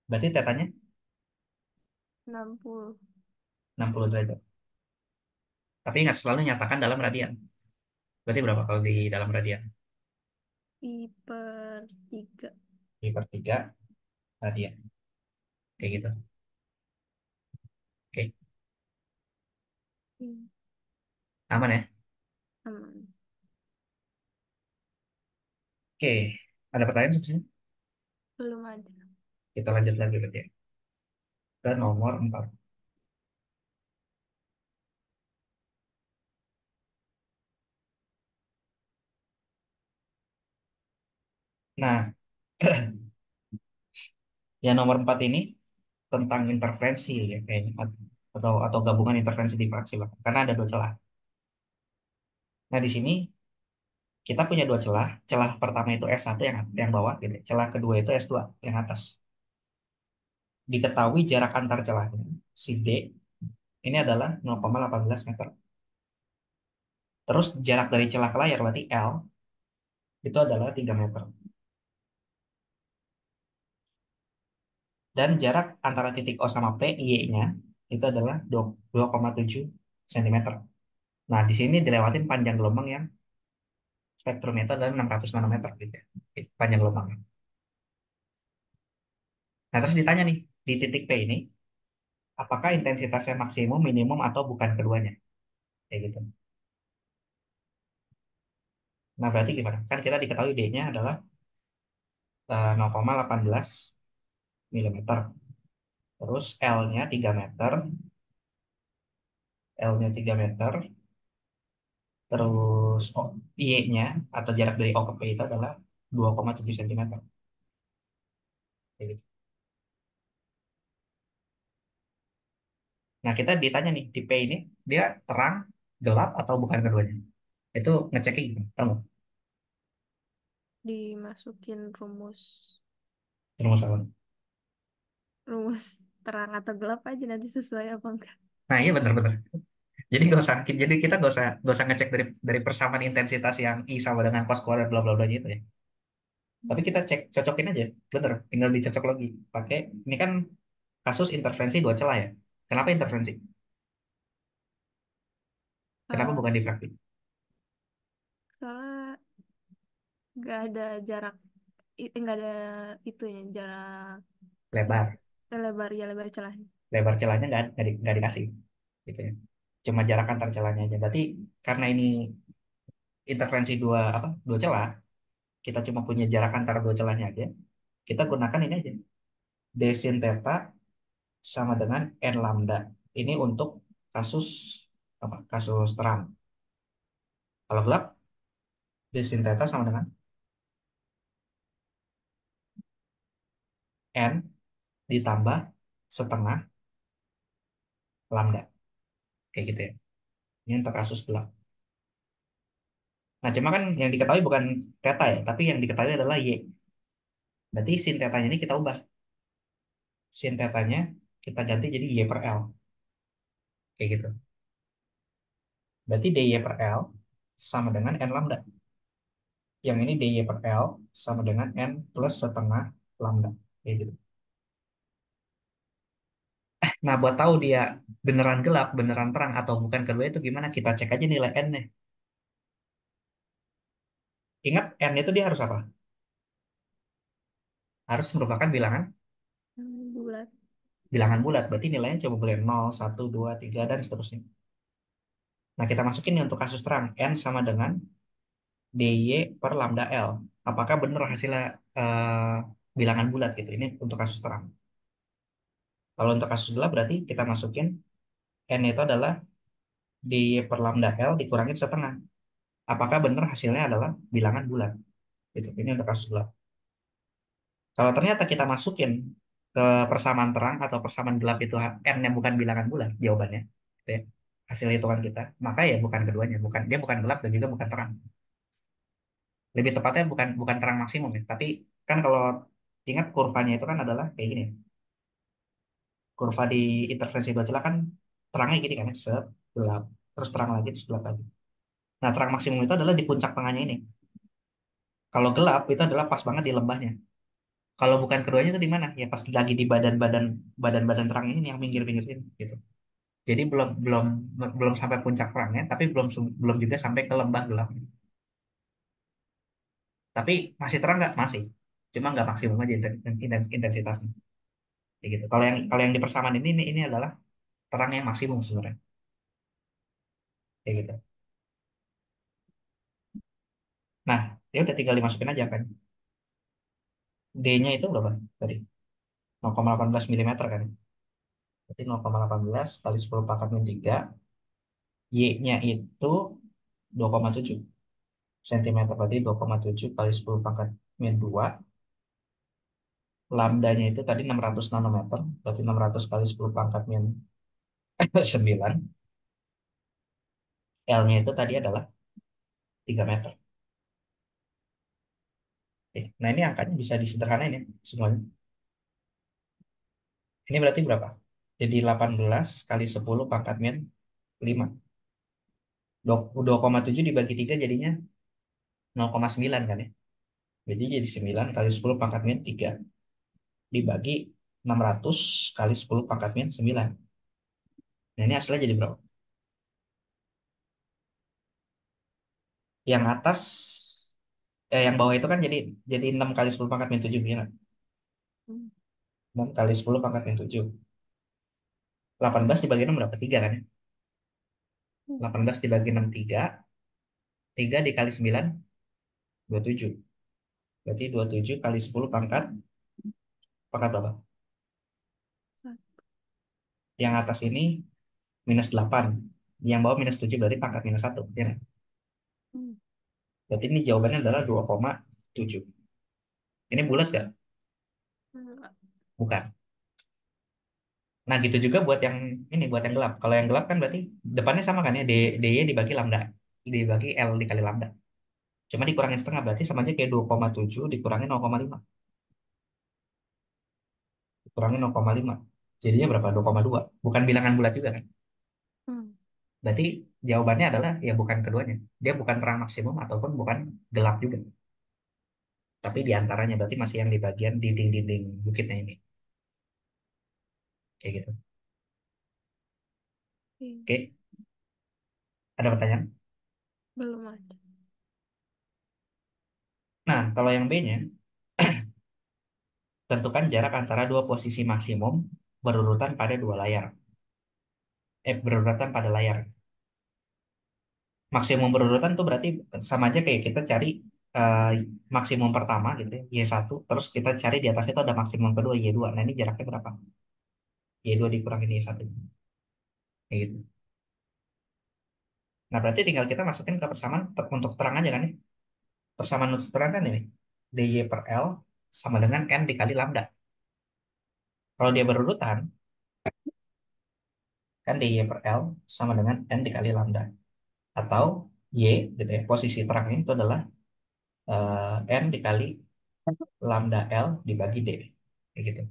Berarti tetanya 60 60 derajat. Tapi nggak selalu nyatakan dalam radian. Berarti berapa kalau di dalam radian? pi/3. Pi per 3 radian. Kayak gitu. Oke. Hmm, Aman ya? aman. Oke. Ada pertanyaan sebelum sini? Belum ada. Kita lanjut lagi berarti ya. Ke nomor 4. Nah, yang nomor 4 ini tentang interferensi ya kayaknya, atau gabungan interferensi diffraksi lah. Karena ada dua celah. Nah, di sini kita punya dua celah. Celah pertama itu S1 yang bawah gitu. Celah kedua itu S2 yang atas. Diketahui jarak antar celahnya si D ini adalah 0,18 meter. Terus jarak dari celah ke layar berarti L itu adalah 3 meter. Dan jarak antara titik O sama P, Y-nya itu adalah 2,7 cm. Nah, di sini dilewatin panjang gelombang yang spektrumnya itu adalah 600 nanometer gitu ya. Panjang gelombangnya. Nah, terus ditanya nih, di titik P ini, apakah intensitasnya maksimum, minimum, atau bukan keduanya? Kayak gitu. Nah, berarti gimana? Kan kita diketahui D-nya adalah 0,18 milimeter. Terus L-nya 3 meter. L-nya 3 meter. Terus Y-nya atau jarak dari O ke P itu adalah 2,7 cm. Kayak gitu. Nah, kita ditanya nih, di P ini, dia terang, gelap, atau bukan keduanya? Itu ngeceknya gimana? Tahu nggak? Dimasukin rumus Rumus apa? rumus terang atau gelap aja nanti sesuai apa enggak. Nah, iya benar-benar. Jadi kita gak usah ngecek dari persamaan intensitas yang I sama dengan cos kuadrat bla bla bla gitu ya. Tapi kita cek cocokin aja, bener. Tinggal dicocok lagi. Pakai ini kan kasus intervensi dua celah ya. Kenapa intervensi? Kenapa Eh, bukan difraktif? soalnya nggak ada jarak, nggak ada itunya jarak si Lebar, lebar ya, lebar celahnya. lebar celahnya nggak dikasih, gitu ya. Cuma jarak antar celahnya aja. Berarti karena ini intervensi dua celah, kita cuma punya jarak antara dua celahnya aja. Kita gunakan ini aja. D sin theta sama dengan n lambda. Ini untuk kasus apa? Kasus terang. Kalau gelap, D sin theta sama dengan n ditambah setengah lambda. Kayak gitu ya. Ini untuk kasus gelap. Nah, cuma kan yang diketahui bukan theta ya, tapi yang diketahui adalah y. Berarti sin tetanya ini kita ubah. Sin tetanya kita ganti jadi y per l. Kayak gitu. Berarti dy per l sama dengan n lambda. Yang ini dy per l sama dengan n plus setengah lambda. Kayak gitu. Nah, buat tahu dia beneran gelap, beneran terang, atau bukan kedua itu gimana? Kita cek aja nilai n-nya. Ingat, n itu dia harus apa? Harus merupakan Bulat. bilangan bulat. Berarti nilainya coba boleh 0, 1, 2, 3, dan seterusnya. Nah, kita masukin nih untuk kasus terang. N sama dengan dy per lambda L. Apakah benar hasilnya bilangan bulat gitu? Ini untuk kasus terang. Kalau untuk kasus gelap berarti kita masukin N itu adalah dy per lambda L dikurangin setengah. Apakah benar hasilnya adalah bilangan bulat? Gitu. Ini untuk kasus gelap. Kalau ternyata kita masukin ke persamaan terang atau persamaan gelap itu N-nya bukan bilangan bulat, jawabannya. Gitu ya. Hasil hitungan kita. Maka ya bukan keduanya. Dia bukan gelap dan juga bukan terang. Lebih tepatnya bukan bukan terang maksimum ya, tapi kan kalau ingat kurvanya itu kan adalah kayak gini. Kurva di interferensi dua celah kan terangnya gini kan ya, set, gelap, terus terang lagi, terus gelap lagi. Nah, terang maksimum itu adalah di puncak tengahnya ini. Kalau gelap itu adalah pas banget di lembahnya. Kalau bukan keduanya itu di mana? Ya pas lagi di badan-badan terang ini yang pinggir-pinggir ini gitu. Jadi belum belum belum sampai puncak terangnya, tapi belum juga sampai ke lembah gelap. Tapi masih terang nggak? Masih. Cuma nggak maksimum aja intensitasnya. Kayak gitu. Kalau yang di persamaan ini adalah terang yang maksimum sebenarnya. Kayak gitu. Nah, ya udah tinggal dimasukin aja kan. D-nya itu berapa tadi? 0,18 mm kan. Berarti 0,18 kali 10 pangkat min 3. Y-nya itu 2,7 cm. Berarti 2,7 kali 10 pangkat min 2. Lambdanya itu tadi 600 nanometer. Berarti 600 kali 10 pangkat min 9. L-nya itu tadi adalah 3 meter. Oke. Nah ini angkanya bisa disederhanain ya semuanya. Ini berarti berapa? Jadi 18 kali 10 pangkat min 5. 2,7 dibagi 3 jadinya 0,9 kan ya. Jadi 9 kali 10 pangkat min 3 dibagi 600 kali 10 pangkat min 9. Nah ini hasilnya jadi berapa? Yang atas, yang bawah itu kan jadi 6 kali 10 pangkat min 7 ya kan? Hmm. 6 kali 10 pangkat min 7. 18 dibagi 6 berapa? 3 kan ya? Hmm. 18 dibagi 6 3. 3 dikali 9 27. Berarti 27 kali 10 pangkat pangkat berapa? Yang atas ini minus 8. Yang bawah minus 7 berarti pangkat minus 1. Ya kan? Hmm. Berarti ini jawabannya adalah 2,7. Ini bulat gak? Enggak. Bukan. Nah, gitu juga buat yang ini, buat yang gelap. Kalau yang gelap kan berarti depannya sama kan ya, DY dibagi lambda. Dibagi L dikali lambda. Cuma dikurangin setengah, berarti sama aja kayak 2,7 dikurangin 0,5. Dikurangin 0,5. Jadinya berapa? 2,2. Bukan bilangan bulat juga kan? Hmm. Berarti jawabannya adalah ya bukan keduanya. Dia bukan terang maksimum ataupun bukan gelap juga. Tapi di antaranya berarti masih yang di bagian dinding-dinding bukitnya ini. Kayak gitu. Oke. Oke, ada pertanyaan? Belum ada. Nah, kalau yang B-nya, tentukan jarak antara dua posisi maksimum berurutan pada dua layar. Berurutan pada layar. Maksimum berurutan tuh berarti sama aja kayak kita cari eh, maksimum pertama gitu ya, Y1, terus kita cari di atas itu ada maksimum kedua, Y2. Nah, ini jaraknya berapa? Y2 dikurangin Y1. Kayak gitu. Nah, berarti tinggal kita masukin ke persamaan untuk terang aja kan ya. Persamaan untuk terang kan ini. DY per L sama dengan N dikali lambda. Kalau dia berurutan, kan DY per L sama dengan N dikali lambda. Atau Y gitu ya, posisi terangnya itu adalah N dikali lambda L dibagi D. Kayak gitu.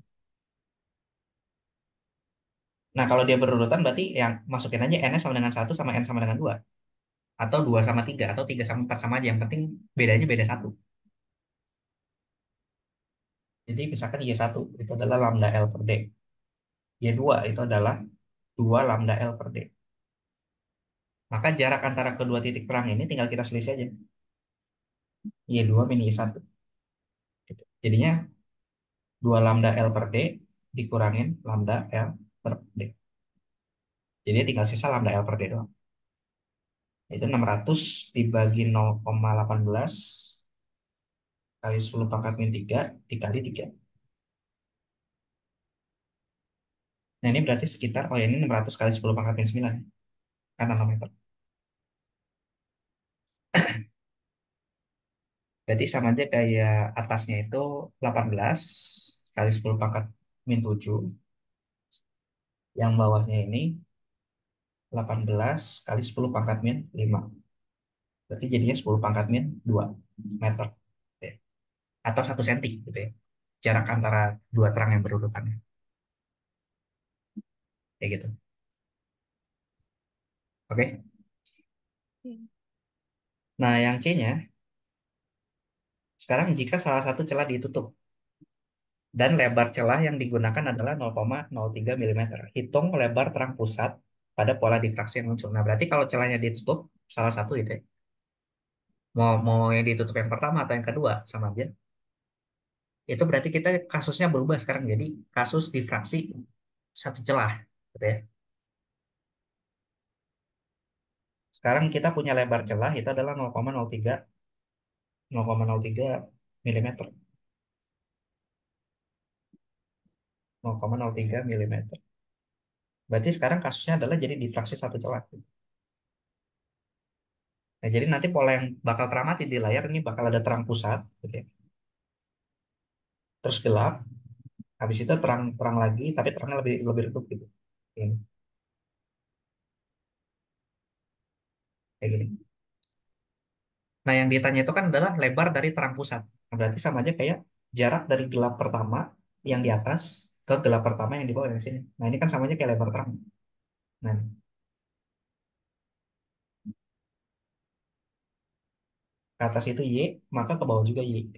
Nah, kalau dia berurutan berarti yang masukin aja N sama dengan 1 sama N sama dengan 2. Atau 2 sama 3 atau 3 sama 4 sama aja. Yang penting bedanya beda 1. Jadi misalkan Y1 itu adalah lambda L per D. Y2 itu adalah 2 lambda L per D. Maka jarak antara kedua titik terang ini tinggal kita selisih aja. Y2 min Y1. Gitu. Jadinya 2 lambda L per D dikurangin lambda L per D. Jadi tinggal sisa lambda L per D doang. Itu 600 dibagi 0,18 kali 10 pangkat min 3 dikali 3. Nah ini berarti sekitar, oh ya ini 600 kali 10 pangkat min 9. Kan nanometer. Berarti sama aja kayak atasnya itu 18 kali 10 pangkat min 7. Yang bawahnya ini 18 kali 10 pangkat min 5. Berarti jadinya 10 pangkat min 2 meter. Gitu ya. Atau 1 senti gitu ya. Jarak antara dua terang yang berurutan. Kayak gitu. Oke. Oke. Nah yang C-nya, Sekarang jika salah satu celah ditutup dan lebar celah yang digunakan adalah 0,03 mm, hitung lebar terang pusat pada pola difraksi yang muncul. Nah, berarti kalau celahnya ditutup salah satu itu ya, mau yang ditutup yang pertama atau yang kedua sama aja. Itu berarti kita kasusnya berubah sekarang jadi kasus difraksi satu celah, gitu ya. Sekarang kita punya lebar celah itu adalah 0,03 mm. 0,03 mm. Berarti sekarang kasusnya adalah jadi difraksi satu celah. Nah, jadi nanti pola yang bakal teramati di layar ini bakal ada terang pusat, gitu ya. Terus gelap, habis itu terang terang lagi, tapi terangnya lebih lebih redup gitu. Ini kayak gini. Nah, yang ditanya itu kan adalah lebar dari terang pusat. Nah, berarti sama aja kayak jarak dari gelap pertama yang di atas ke gelap pertama yang di bawah yang sini. Nah, ini kan sama aja kayak lebar terang. Nah, ke atas itu Y, maka ke bawah juga Y.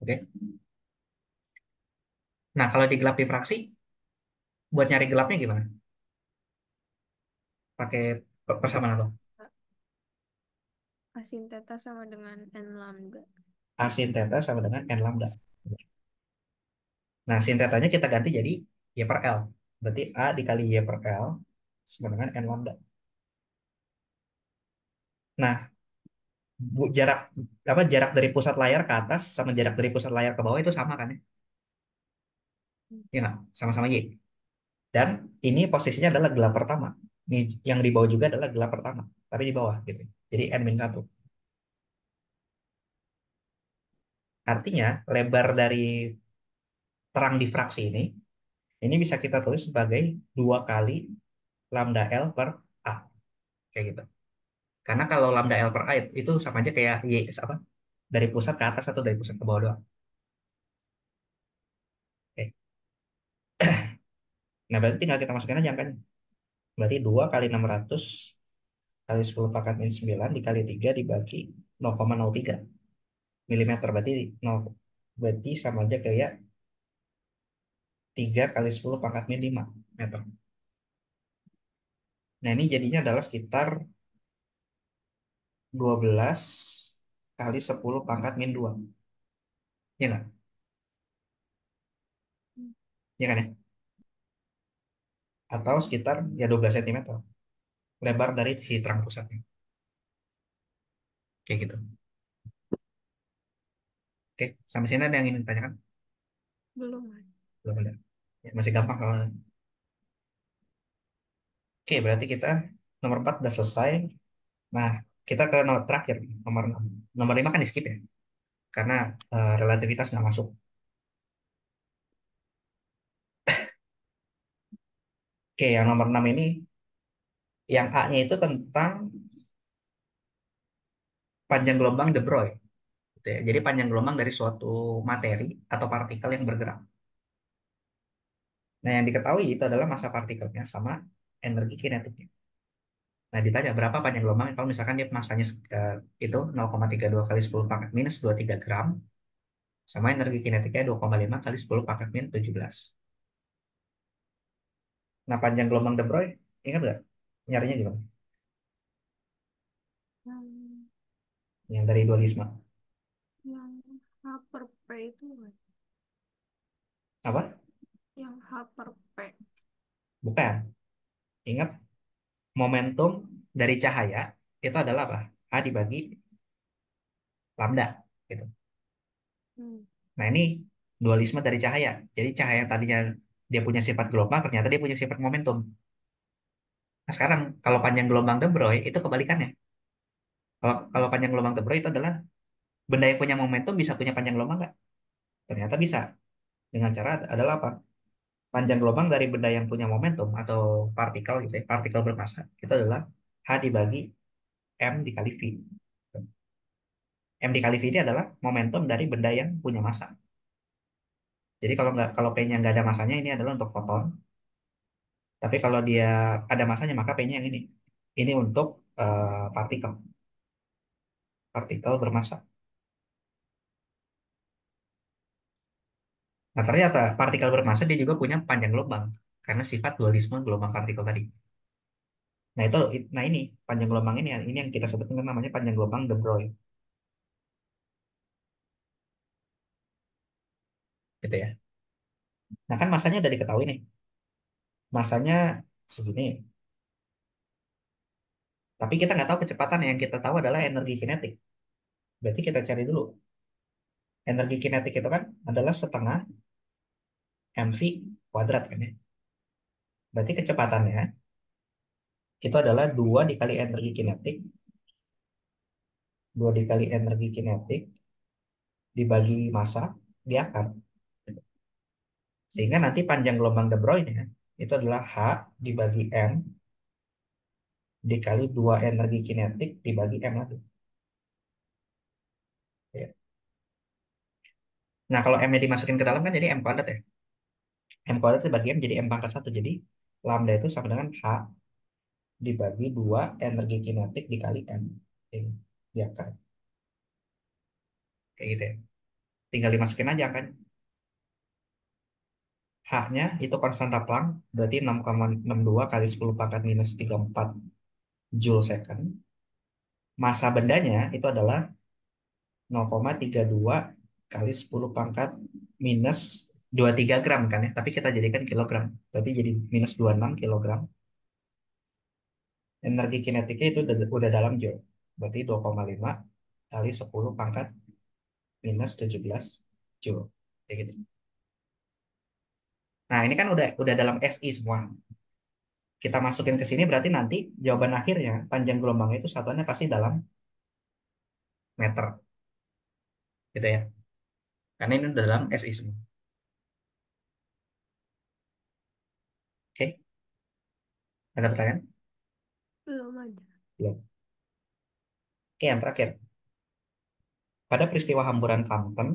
Oke. Nah, kalau di gelap difraksi, buat nyari gelapnya gimana? Pakai persamaan apa? Asin theta sama dengan n lambda. A sin theta sama dengan N lambda. Nah, sin tetanya kita ganti jadi Y per L. Berarti A dikali Y per L sama dengan N lambda. Nah, jarak jarak dari pusat layar ke atas sama jarak dari pusat layar ke bawah itu sama kan ya? Iya nggak? Sama-sama Y. Dan ini posisinya adalah gelap pertama. Ini yang di bawah juga adalah gelap pertama, tapi di bawah gitu. Jadi N-1. Artinya lebar dari terang difraksi ini bisa kita tulis sebagai 2 kali lambda L per A. Kayak gitu. Karena kalau lambda L per A itu sama aja kayak Y apa? Dari pusat ke atas atau dari pusat ke bawah doang. Oke. Nah, berarti tinggal kita masukin aja angkanya. Berarti 2 kali 600 kali 10 pangkat min 9 dikali 3 dibagi 0,03 milimeter. Berarti 0, berarti sama aja kayak 3 kali 10 pangkat min 5 meter. Nah, ini jadinya adalah sekitar 12 kali 10 pangkat min 2. Iya nggak? Iya kan ya? Atau sekitar ya 12 cm lebar dari si terang pusatnya. Kayak gitu. Oke, sampai sini ada yang ingin ditanyakan? Belum. Belum ada. Ya, masih gampang kalau. Oke, berarti kita nomor 4 udah selesai. Nah, kita ke nomor terakhir, nomor 6. Nomor 5 kan di skip ya, karena relativitas nggak masuk. Oke, yang nomor 6 ini, yang A-nya itu tentang panjang gelombang de Broglie. Gitu ya. Jadi panjang gelombang dari suatu materi atau partikel yang bergerak. Nah, yang diketahui itu adalah massa partikelnya sama energi kinetiknya. Nah, ditanya berapa panjang gelombang kalau misalkan dia massanya itu 0,32 kali 10 pangkat minus 23 gram, sama energi kinetiknya 2,5 kali 10 pangkat min 17. Nah, panjang gelombang de Broglie, ingat nggak? Nyarinya gimana? Yang Yang dari dualisme. yang H per P itu kan? Apa? Yang H per P. Bukan. Ingat, momentum dari cahaya itu adalah apa? A dibagi lambda. Gitu. Hmm. Nah, ini dualisme dari cahaya. Jadi cahaya yang tadinya dia punya sifat gelombang, ternyata dia punya sifat momentum. Nah, sekarang kalau panjang gelombang de Broglie itu kebalikannya. Kalau panjang gelombang de Broglie itu adalah benda yang punya momentum bisa punya panjang gelombang nggak? Ternyata bisa. Dengan cara adalah apa? Panjang gelombang dari benda yang punya momentum atau partikel gitu ya, partikel bermassa itu adalah H dibagi M dikali V. M dikali V ini adalah momentum dari benda yang punya massa. Jadi kalau P-nya nggak ada massanya ini adalah untuk foton. Tapi kalau dia ada massanya maka P-nya yang ini. Ini untuk partikel. partikel bermassa. Nah, ternyata partikel bermassa dia juga punya panjang gelombang karena sifat dualisme gelombang partikel tadi. Nah, nah ini panjang gelombang ini yang kita sebutkan namanya panjang gelombang de Broglie, gitu ya. Nah, kan masanya udah diketahui nih. Masanya segini, tapi kita nggak tahu kecepatan. Yang kita tahu adalah energi kinetik. Berarti kita cari dulu. Energi kinetik itu kan adalah setengah mv kuadrat kan ya. Berarti kecepatannya itu adalah 2 dikali energi kinetik, 2 dikali energi kinetik dibagi massa di akar. Sehingga nanti panjang gelombang de Broglie itu adalah H dibagi M dikali 2 energi kinetik dibagi M lagi. Ya. Nah, kalau M-nya dimasukin ke dalam kan jadi M kuadrat ya. M kuadrat dibagi M jadi M pangkat 1. Jadi lambda itu sama dengan H dibagi 2 energi kinetik dikali M. Oke, di akar. Kayak gitu ya. Tinggal dimasukin aja kan. H-nya itu konstanta Planck, berarti 6,62 kali 10 pangkat minus 34 Joule second. Massa bendanya itu adalah 0,32 kali 10 pangkat minus 23 gram kan ya. Tapi kita jadikan kilogram. Berarti jadi minus 26 kilogram. Energi kinetiknya itu udah dalam joule. Berarti 2,5 kali 10 pangkat minus 17 joule. Kayak gitu. Nah, ini kan udah dalam SI semua. Kita masukin ke sini berarti nanti jawaban akhirnya panjang gelombangnya itu satuannya pasti dalam meter. Gitu ya. Karena ini udah dalam SI semua. Oke, ada pertanyaan? Belum ada. Belum. Oke, yang terakhir. Pada peristiwa hamburan Compton,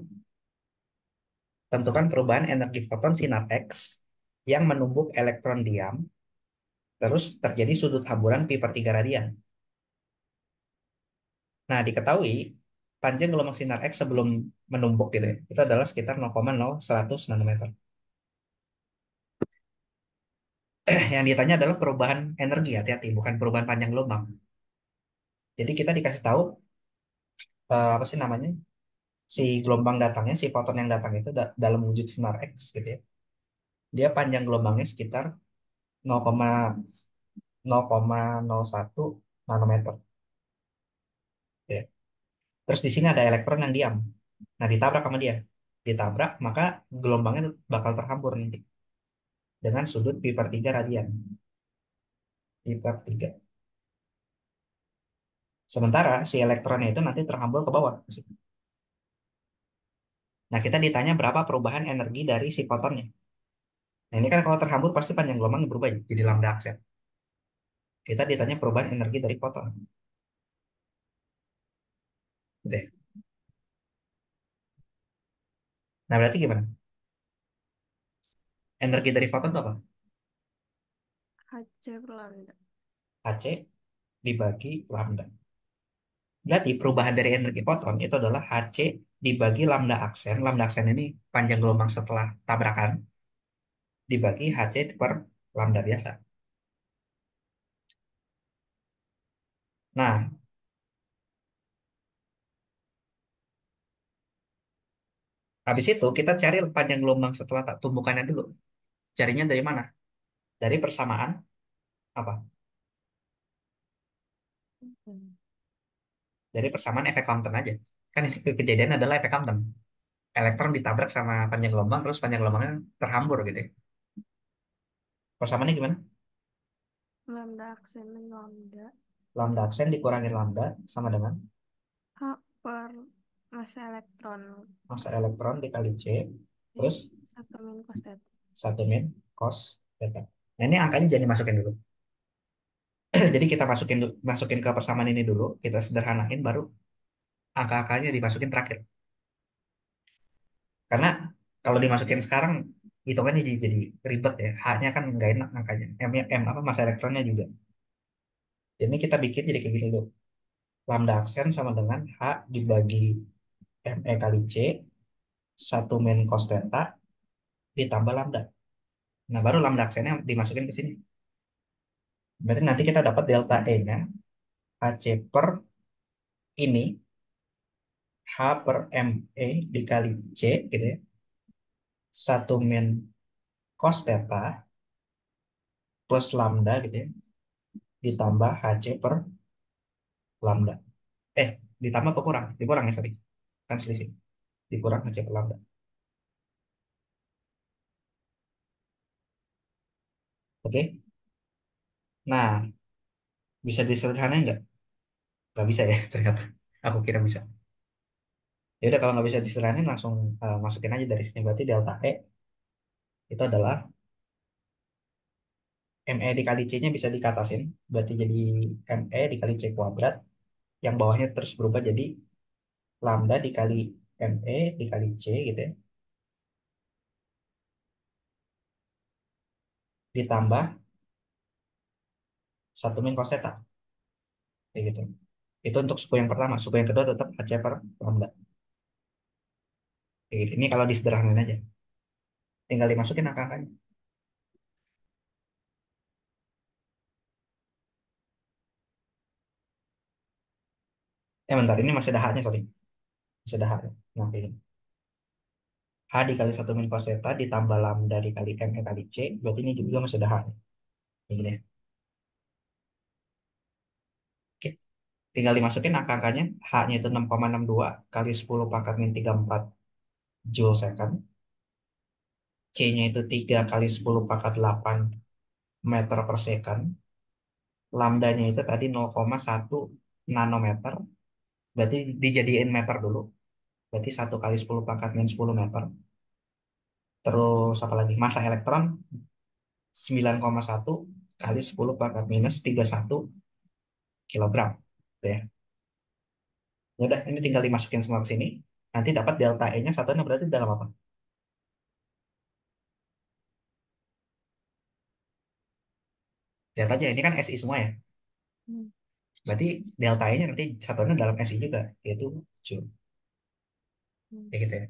tentukan perubahan energi foton sinar X yang menumbuk elektron diam, terus terjadi sudut hamburan pi per 3 radian. Nah, diketahui panjang gelombang sinar X sebelum menumbuk gitu ya, itu adalah sekitar 0,0100 nanometer. Yang ditanya adalah perubahan energi, hati-hati, bukan perubahan panjang gelombang. Jadi kita dikasih tahu apa sih namanya? Si gelombang datangnya, si foton yang datang itu dalam wujud sinar X gitu ya. Dia panjang gelombangnya sekitar 0,01 nanometer. Ya. Terus di sini ada elektron yang diam. Nah, ditabrak sama dia. Ditabrak, maka gelombangnya bakal terhambur nanti dengan sudut pi per 3 radian. Pi per 3. Sementara si elektronnya itu nanti terhambur ke bawah. Nah, kita ditanya berapa perubahan energi dari si fotonnya. Nah, ini kan kalau terhambur pasti panjang gelombangnya berubah jadi lambda aksen. Kita ditanya perubahan energi dari foton. Gitu ya. Nah, berarti gimana? Energi dari foton itu apa? HC per lambda. Hc dibagi lambda. Berarti perubahan dari energi foton itu adalah Hc dibagi lambda aksen. Lambda aksen ini panjang gelombang setelah tabrakan dibagi Hc per lambda biasa. Nah, habis itu kita cari panjang gelombang setelah tumbukannya dulu. Carinya dari mana? Dari persamaan apa? Hmm. Dari persamaan efek Compton aja. Kan ini kejadian adalah efek Compton. Elektron ditabrak sama panjang gelombang, terus panjang gelombangnya terhambur gitu ya. Persamaannya gimana? Lambda aksen lambda. Lambda aksen dikurangi lambda sama dengan H per massa elektron. massa elektron dikali C, Ya, terus 1 min cos theta. 1 min cos theta. Nah, ini angkanya jadi masukin dulu. Jadi kita masukin ke persamaan ini dulu, kita sederhanain, baru angka-angkanya dimasukin terakhir. Karena kalau dimasukin sekarang, hitungannya jadi ribet ya. H-nya kan nggak enak angkanya. M apa massa elektronnya juga. Jadi kita bikin jadi kayak gini dulu. Lambda aksen sama dengan H dibagi ME kali C, satu min cos theta ditambah lambda. Nah, baru lambda aksennya dimasukin ke sini. Berarti nanti kita dapat delta E-nya, HC per ini, H per ME dikali C, gitu ya. Satu min cos theta plus lambda, gitu ya. Ditambah HC per lambda. Eh, ditambah apa kurang? Dikurang ya, sorry. Kan selisih. Dikurang HC per lambda. Oke? Nah, bisa disederhanain nggak? Nggak bisa ya, ternyata. Aku kira bisa. Ya udah, kalau nggak bisa disederhanain, langsung masukin aja dari sini. Berarti delta E itu adalah ME dikali C-nya bisa dikatasin. Berarti jadi ME dikali C kuadrat. Yang bawahnya terus berubah jadi lambda dikali ME dikali C, gitu ya. Ditambah satu min cos theta. Kayak gitu. Itu untuk suku yang pertama. Suku yang kedua tetap HC per lambda. Kayak gitu. Ini kalau disederhanain aja. Tinggal dimasukin angka-angkanya. Bentar. Ini masih ada H-nya, sorry. Masih ada H-nya. Nah, ini. H dikali satu min cos theta ditambah lambda dikali ME kali C. Berarti ini juga masih ada H-nya. Kayak gini ya. Oke. Tinggal dimasukin angka-angkanya. H-nya itu 6,62 kali 10 pangkat min 34 Joule second. C-nya itu 3 kali 10 pangkat 8 meter per second. Lambdanya itu tadi 0,1 nanometer. Berarti dijadiin meter dulu. Berarti 1 kali 10 pangkat min 10 meter. Terus apa lagi? Masa elektron 9,1 kali 10 pangkat minus 31 kilogram. Gitu ya. Ya udah, ini tinggal dimasukin semua ke sini. Nanti dapat delta E-nya satunya berarti dalam apa? Lihat aja, ini kan SI semua ya. Hmm. Berarti delta E-nya nanti satunya dalam SI juga, yaitu Joule. Hmm. Kayak gitu ya.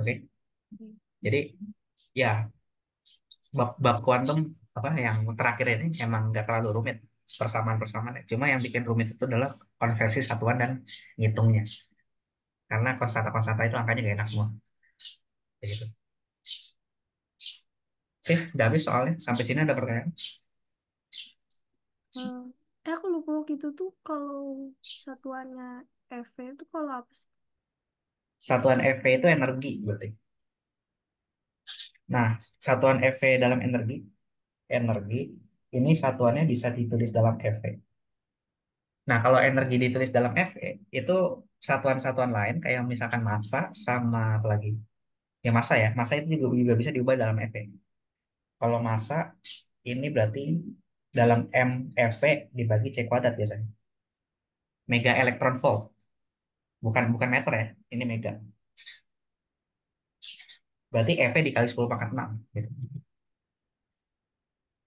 Oke. Oke. Jadi ya, bab kuantum apa yang terakhir ini emang nggak terlalu rumit persamaan-persamaan. Cuma yang bikin rumit itu adalah konversi satuan dan ngitungnya. Karena konstanta-konstanta itu angkanya nggak enak semua. Kayak gitu. Oke, udah habis soalnya. Sampai sini ada pertanyaan. Eh, aku lupa waktu itu tuh kalau satuannya EV itu kalau apa sih? Satuan EV itu energi berarti. Nah, satuan EV dalam energi, energi ini satuannya bisa ditulis dalam EV. Nah, kalau energi ditulis dalam EV, itu satuan-satuan lain kayak misalkan massa sama apa lagi? Ya massa ya, massa itu juga bisa diubah dalam EV. Kalau massa ini berarti dalam MeV dibagi C kuadrat biasanya. Mega elektron volt, bukan bukan meter ya, ini mega. Berarti EV dikali 10 pangkat 6 gitu.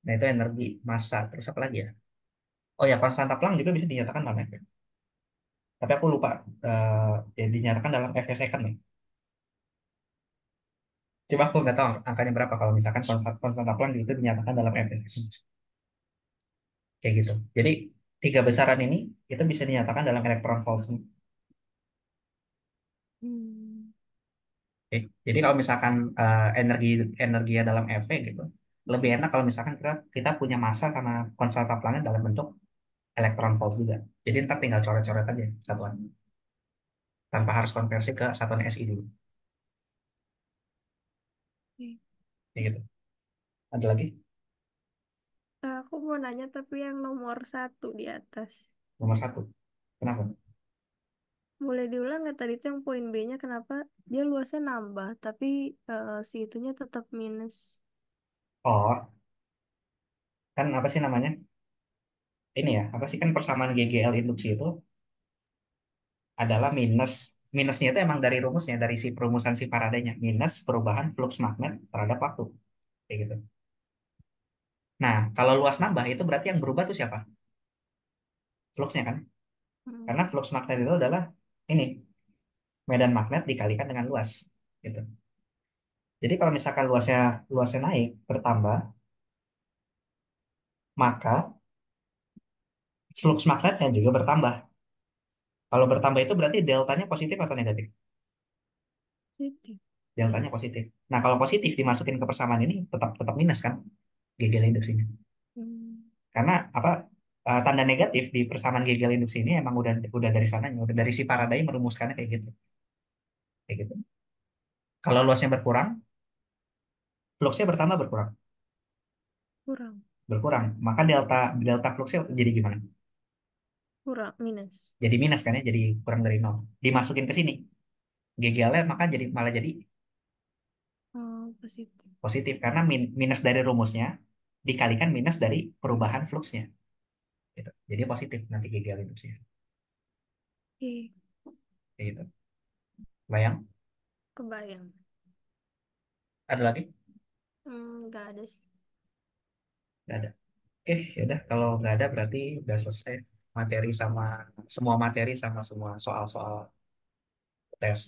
Nah, itu energi, massa, terus apa lagi ya? Oh ya, konstanta Planck juga bisa dinyatakan dalam EV. Tapi aku lupa, ya dinyatakan dalam EV second nih. Coba aku nggak tahu angkanya berapa kalau misalkan konstanta Planck itu dinyatakan dalam EV second. Kayak gitu. Jadi tiga besaran ini itu bisa dinyatakan dalam elektron volt. Hmm. Oke. Jadi kalau misalkan energi energinya dalam EV gitu, lebih enak kalau misalkan kita kita punya massa sama konstanta Planck dalam bentuk elektron volt juga. Jadi ntar tinggal coret-coret aja satuan, tanpa harus konversi ke satuan SI dulu. Oke. Kayak gitu. Ada lagi? Aku mau nanya tapi yang nomor satu di atas. Nomor satu. Kenapa? Boleh diulang nggak tadi tuh yang poin B-nya kenapa dia luasnya nambah tapi si itunya tetap minus. Oh, kan apa sih namanya? Ini ya, apa sih kan persamaan GGL induksi itu adalah minus minusnya itu emang dari rumusnya dari si perumusan si Faraday-nya minus perubahan flux magnet terhadap waktu kayak gitu. Nah, kalau luas nambah itu berarti yang berubah tuh siapa? Fluxnya kan. Karena Hmm. flux magnet itu adalah ini, medan magnet dikalikan dengan luas. Gitu. Jadi kalau misalkan luasnya naik, bertambah, maka flux magnetnya juga bertambah. Kalau bertambah itu berarti deltanya positif atau negatif? Positif. Deltanya positif. Nah, kalau positif dimasukin ke persamaan ini tetap tetap minus kan, Gagel induksinya. Hmm. Karena apa? Tanda negatif di persamaan Gagel induksi ini emang udah dari sananya, udah dari si Faraday merumuskannya kayak gitu. Kayak gitu. Kalau luasnya berkurang, fluxnya bertambah berkurang. Kurang. Berkurang. Maka delta delta fluxnya jadi gimana? Kurang. Minus. Jadi minus kan ya, jadi kurang dari nol. Dimasukin ke sini. GGL-nya maka jadi malah jadi Oh, positif. positif karena minus dari rumusnya dikalikan minus dari perubahan fluxnya. Gitu. Jadi positif nanti GGL induksinya. Oke. Kayak gitu. Bayang? Kebayang. Ada lagi? Nggak ada sih. Nggak ada. Oke, ya udah. Kalau nggak ada berarti udah selesai materi sama semua soal-soal tes.